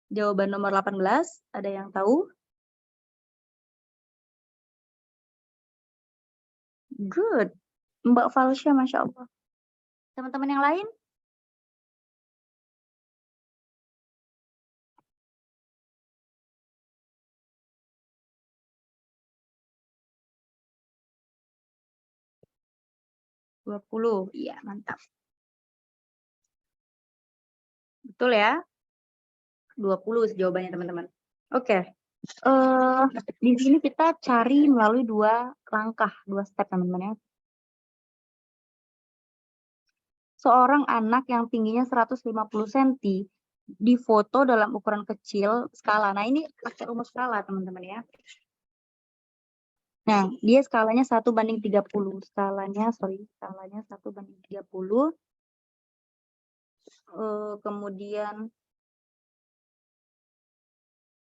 Jawaban nomor 18, ada yang tahu? Good. Mbak Falsya, Masya Allah. Teman-teman yang lain? -20. Iya, mantap. Betul ya? 20 jawabannya teman-teman. Oke. Di sini kita cari melalui 2 langkah, 2 step teman-teman ya. Seorang anak yang tingginya 150 cm difoto dalam ukuran kecil skala. Nah, ini pakai rumus skala teman-teman ya. Nah, dia skalanya 1:30. Skalanya 1:30. Kemudian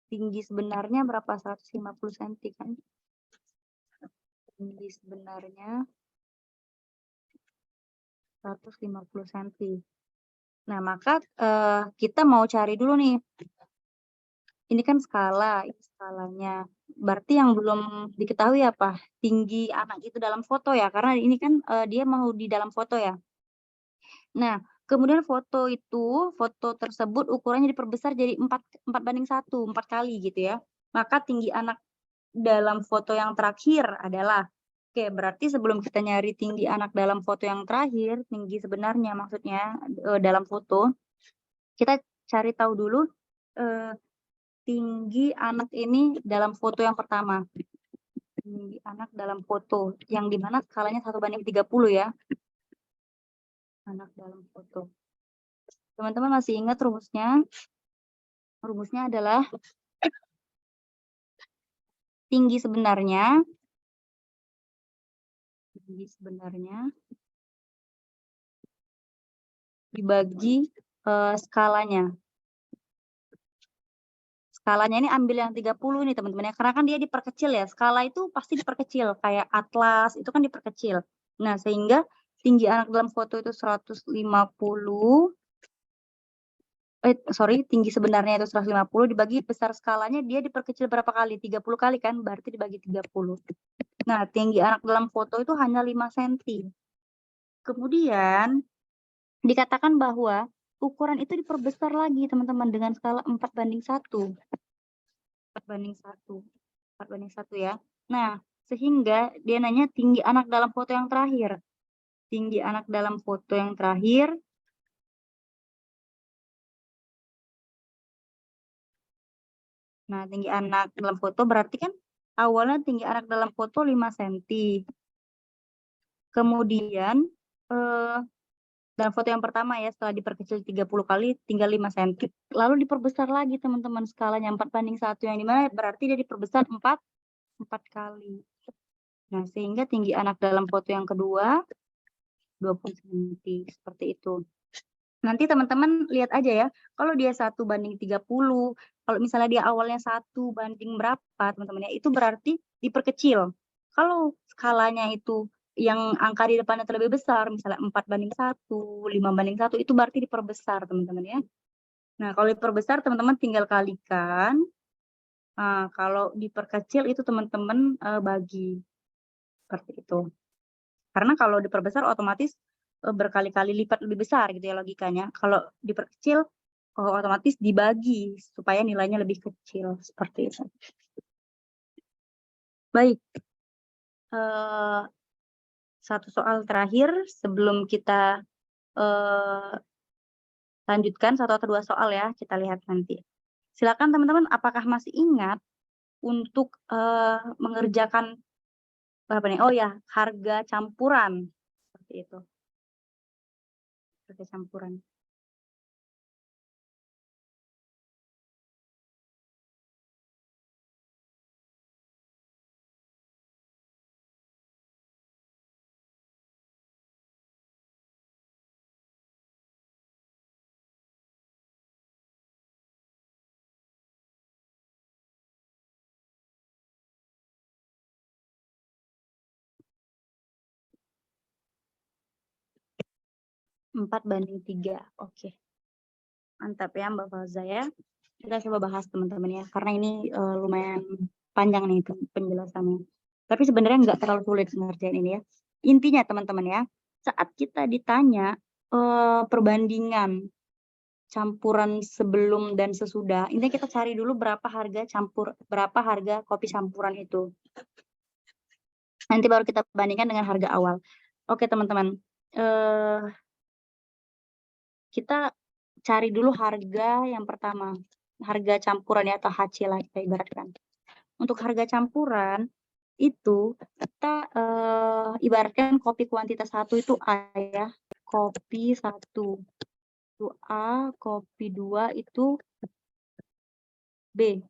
tinggi sebenarnya berapa? 150 cm kan? Tinggi sebenarnya 150 cm. Nah, maka kita mau cari dulu nih. Ini kan skala, ini skalanya. Berarti yang belum diketahui apa? Tinggi anak itu dalam foto ya, karena ini kan dia mau di dalam foto ya. Nah, kemudian foto tersebut ukurannya diperbesar jadi 4:1, 4 kali gitu ya. Maka tinggi anak dalam foto yang terakhir adalah, oke, berarti sebelum kita nyari tinggi anak dalam foto yang terakhir, tinggi sebenarnya maksudnya dalam foto, kita cari tahu dulu tinggi anak ini dalam foto yang pertama. Tinggi anak dalam foto, yang dimana skalanya 1:30 ya. Anak dalam foto. Teman-teman masih ingat rumusnya? Rumusnya adalah tinggi sebenarnya dibagi skalanya. Skalanya ini ambil yang 30 nih teman-teman ya, karena kan dia diperkecil ya. Skala itu pasti diperkecil, kayak atlas itu kan diperkecil. Nah, sehingga tinggi anak dalam foto itu 150, tinggi sebenarnya itu 150 dibagi besar skalanya dia diperkecil berapa kali? 30 kali kan, berarti dibagi 30. Nah, tinggi anak dalam foto itu hanya 5 cm. Kemudian dikatakan bahwa ukuran itu diperbesar lagi teman-teman dengan skala 4:1. 4:1 ya. Nah, sehingga dia nanya tinggi anak dalam foto yang terakhir. tinggi anak dalam foto yang terakhir. Nah, tinggi anak dalam foto berarti kan awalnya tinggi anak dalam foto 5 cm. Kemudian dalam foto yang pertama ya, setelah diperkecil 30 kali tinggal 5 cm. Lalu diperbesar lagi teman-teman skalanya 4:1, yang dimana berarti dia diperbesar 4 kali. Nah, sehingga tinggi anak dalam foto yang kedua 20 cm, seperti itu. Nanti teman-teman lihat aja ya, kalau dia 1:30, kalau misalnya dia awalnya 1 banding berapa teman-teman ya, itu berarti diperkecil. Kalau skalanya itu yang angka di depannya terlebih besar, misalnya 4:1, 5:1, itu berarti diperbesar teman-teman ya. Nah, kalau diperbesar teman-teman tinggal kalikan. Nah, kalau diperkecil itu teman-teman bagi. Seperti itu. Karena kalau diperbesar otomatis berkali-kali lipat lebih besar gitu ya logikanya. Kalau diperkecil otomatis dibagi supaya nilainya lebih kecil, seperti itu. Baik. Satu soal terakhir sebelum kita lanjutkan, 1 atau 2 soal ya, kita lihat nanti. Silakan teman-teman, apakah masih ingat untuk mengerjakan apa nih? Oh ya, harga campuran. Seperti itu. Harga campuran. Empat banding 3. Oke. Mantap ya Mbak Fauza ya. Kita coba bahas teman-teman ya, karena ini lumayan panjang nih penjelasannya. Tapi sebenarnya nggak terlalu sulit ngerjain ini ya. Intinya teman-teman ya, saat kita ditanya perbandingan campuran sebelum dan sesudah, intinya kita cari dulu berapa harga kopi campuran itu. Nanti baru kita bandingkan dengan harga awal. Oke teman-teman, kita cari dulu harga yang pertama, harga campuran ya, atau HC lah kita ibaratkan. Untuk harga campuran itu kita ibaratkan kopi kuantitas 1 itu A ya, kopi 1 itu A, kopi 2 itu B.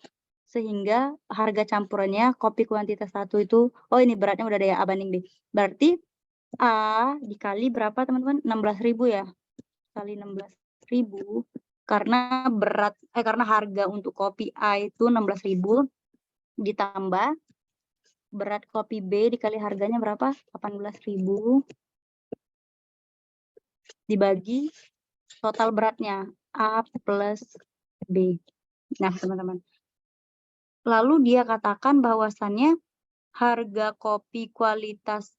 Sehingga harga campurannya kopi kuantitas 1 itu, oh ini beratnya udah ada ya, A banding B. Berarti A dikali berapa teman-teman? 16.000 ya. Kali 16.000 karena karena harga untuk kopi A itu 16.000 ditambah berat kopi B dikali harganya berapa? 18.000 dibagi total beratnya A plus B. Nah, teman-teman. Lalu dia katakan bahwasannya harga kopi kualitas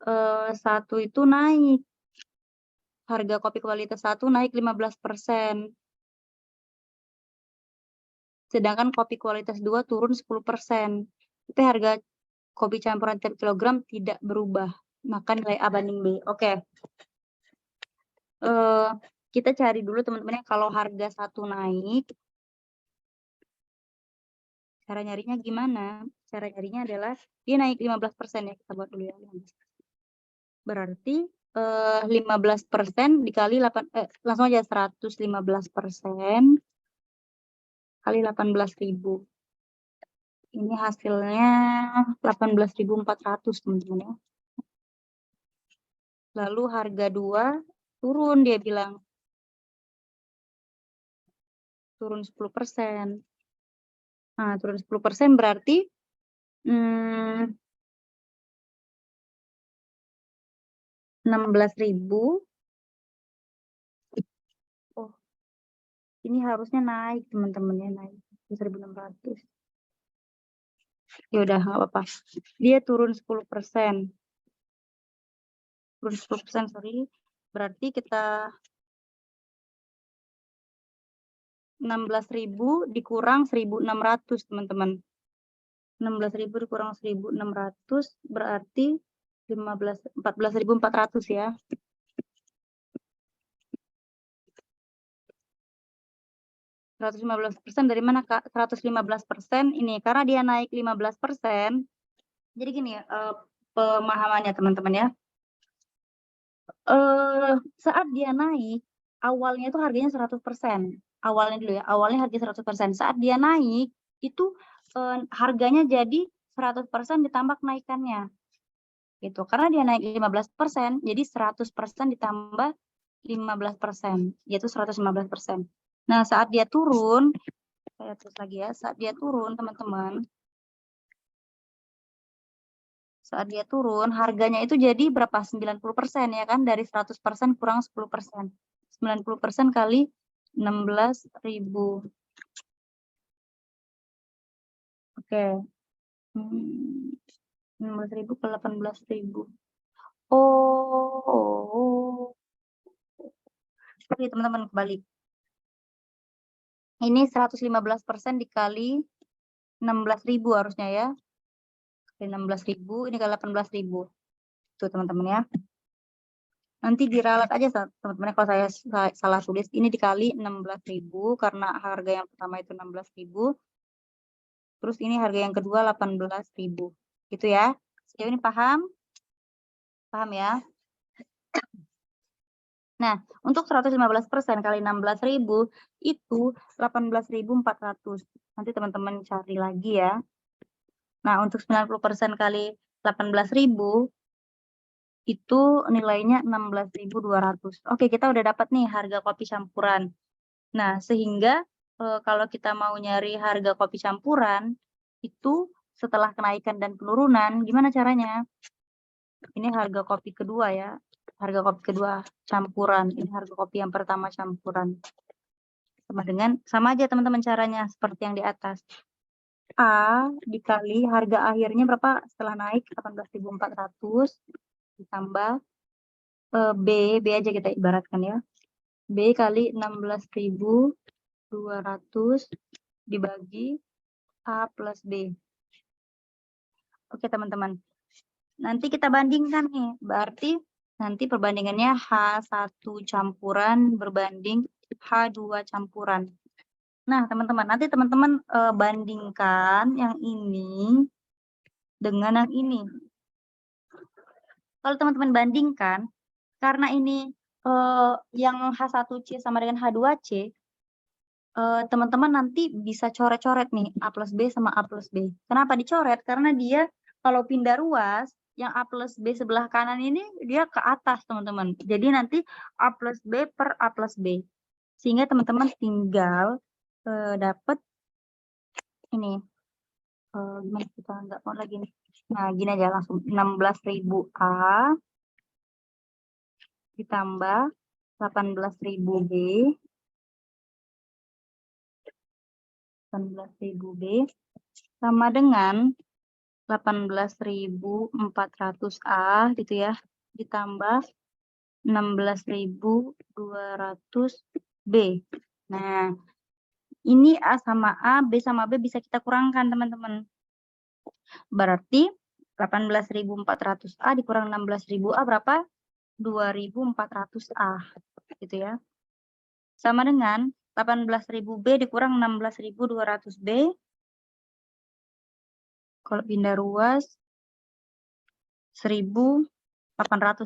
1 itu naik. Harga kopi kualitas 1 naik 15%. Sedangkan kopi kualitas 2 turun 10%. Tapi harga kopi campuran tiap kilogram tidak berubah. Maka nilai A banding B. Oke. Kita cari dulu teman-teman, kalau harga 1 naik, cara nyarinya gimana? Cara nyarinya adalah dia naik 15% ya, kita buat dulu ya. Berarti 15% dikali 8, langsung aja 115% kali 18.000. Ini hasilnya 18.400 teman-teman ya. Lalu harga 2 turun, dia bilang. Turun 10%. Nah, turun 10% berarti 16.000. Oh, ini harusnya naik teman-teman ya, naik 1.600. Ya udah nggak apa-apa. Dia turun 10%. Turun 10%, sorry. Berarti kita 16.000 dikurang 1.600 teman-teman. 16.000 dikurang 1.600 berarti 14.400 ya. %115 dari mana, Kak? 115% ini karena dia naik 15%. Jadi gini, pemahamannya teman-teman ya. Saat dia naik, awalnya itu harganya 100%. Awalnya dulu ya, awalnya harga 100%. Saat dia naik, itu harganya jadi 100% ditambah kenaikannya. Gitu. Karena dia naik 15%, jadi 100% ditambah 15%, yaitu 115%. Nah, saat dia turun, saya tulis lagi ya, saat dia turun, teman-teman, saat dia turun, harganya itu jadi berapa? 90% ya kan? Dari 100% kurang 10%. 90% kali 16.000. Oke. 16.000 ke 18.000. Oh. Oke, teman-teman, kebalik. Ini 115% dikali 16.000 harusnya ya. Kali 16.000, ini kali 18.000. Tuh, teman-teman ya. Nanti diralat aja teman-teman kalau saya salah tulis. Ini dikali 16.000 karena harga yang pertama itu 16.000. Terus ini harga yang kedua 18.000. Gitu ya. Sejauh ini paham? Paham ya? Nah, untuk 115% kali 16.000 itu 18.400. Nanti teman-teman cari lagi ya. Nah, untuk 90% kali 18.000 itu nilainya 16.200. Oke, kita udah dapat nih harga kopi campuran. Nah, sehingga kalau kita mau nyari harga kopi campuran itu setelah kenaikan dan penurunan, gimana caranya? Ini harga kopi kedua ya. Harga kopi kedua campuran. Ini harga kopi yang pertama campuran. Sama aja teman-teman caranya seperti yang di atas. A dikali harga akhirnya berapa setelah naik 18.400 ditambah B aja kita ibaratkan ya. B kali 16.200 dibagi A plus B. Oke teman-teman. Nanti kita bandingkan nih. Berarti nanti perbandingannya H1 campuran berbanding H2 campuran. Nah, teman-teman, nanti teman-teman bandingkan yang ini dengan yang ini. Kalau teman-teman bandingkan, karena ini yang H1C sama dengan H2C, teman-teman nanti bisa coret-coret nih, A plus B sama A plus B. Kenapa dicoret? Karena dia kalau pindah ruas, yang A plus B sebelah kanan ini dia ke atas, teman-teman. Jadi nanti A plus B per A plus B. Sehingga teman-teman tinggal dapat ini. Gimana kita nggak mau lagi nih. Nah, gini aja langsung. 16.000 A ditambah 18.000 B. 18.000 B sama dengan 18.400 A gitu ya, ditambah 16.200 B. Nah, ini A sama A, B sama B bisa kita kurangkan, teman-teman. Berarti 18.400 A dikurang 16.000 A berapa? 2.400 A, gitu ya. Sama dengan 18.000 B dikurang 16.200 B. Kalau pindah ruas 1.800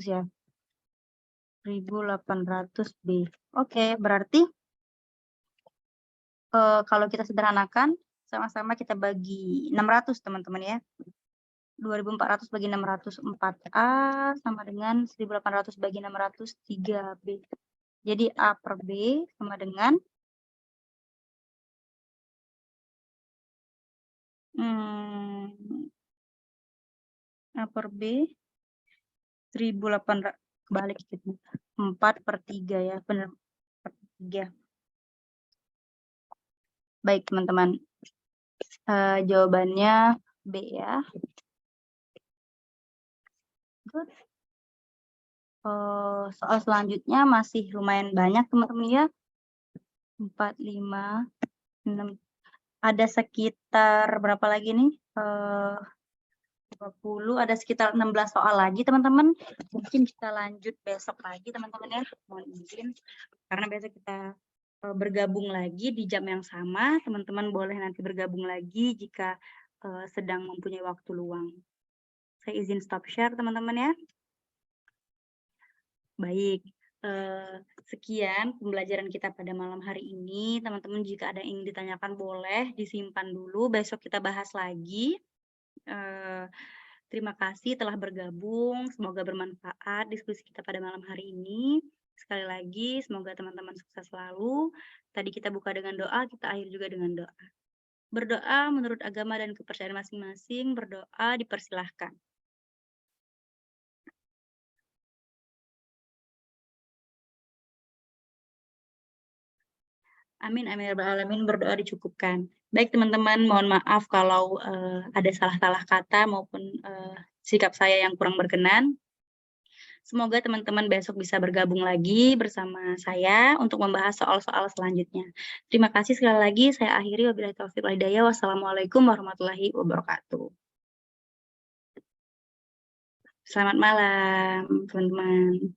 ya. 1.800 B. Oke, berarti kalau kita sederhanakan, sama-sama kita bagi 600, teman-teman ya. 2.400 bagi 600, 4A sama dengan 1.800 bagi 600, 3B. Jadi A per B sama dengan A per B 1.800, kebalik gitu. 4 per 3 ya, benar. Per 3. Baik, teman-teman. Jawabannya B ya. Good. Soal selanjutnya masih lumayan banyak, teman-teman ya. 4, 5, 6. Ada sekitar berapa lagi nih? 20, ada sekitar 16 soal lagi teman-teman. Mungkin kita lanjut besok lagi teman-teman ya. Mohon izin karena besok kita bergabung lagi di jam yang sama. Teman-teman boleh nanti bergabung lagi jika sedang mempunyai waktu luang. Saya izin stop share teman-teman ya. Baik, sekian pembelajaran kita pada malam hari ini. Teman-teman jika ada yang ingin ditanyakan boleh disimpan dulu, besok kita bahas lagi. Terima kasih telah bergabung, semoga bermanfaat diskusi kita pada malam hari ini. Sekali lagi, semoga teman-teman sukses selalu. Tadi kita buka dengan doa, kita akhiri juga dengan doa. Berdoa menurut agama dan kepercayaan masing-masing, berdoa dipersilahkan. Amin, amin, alamin, berdoa dicukupkan. Baik teman-teman, mohon maaf kalau ada salah-salah kata maupun sikap saya yang kurang berkenan. Semoga teman-teman besok bisa bergabung lagi bersama saya untuk membahas soal-soal selanjutnya. Terima kasih sekali lagi, saya akhiri. Wabillahi taufiq wal hidayah. Wassalamualaikum warahmatullahi wabarakatuh. Selamat malam, teman-teman.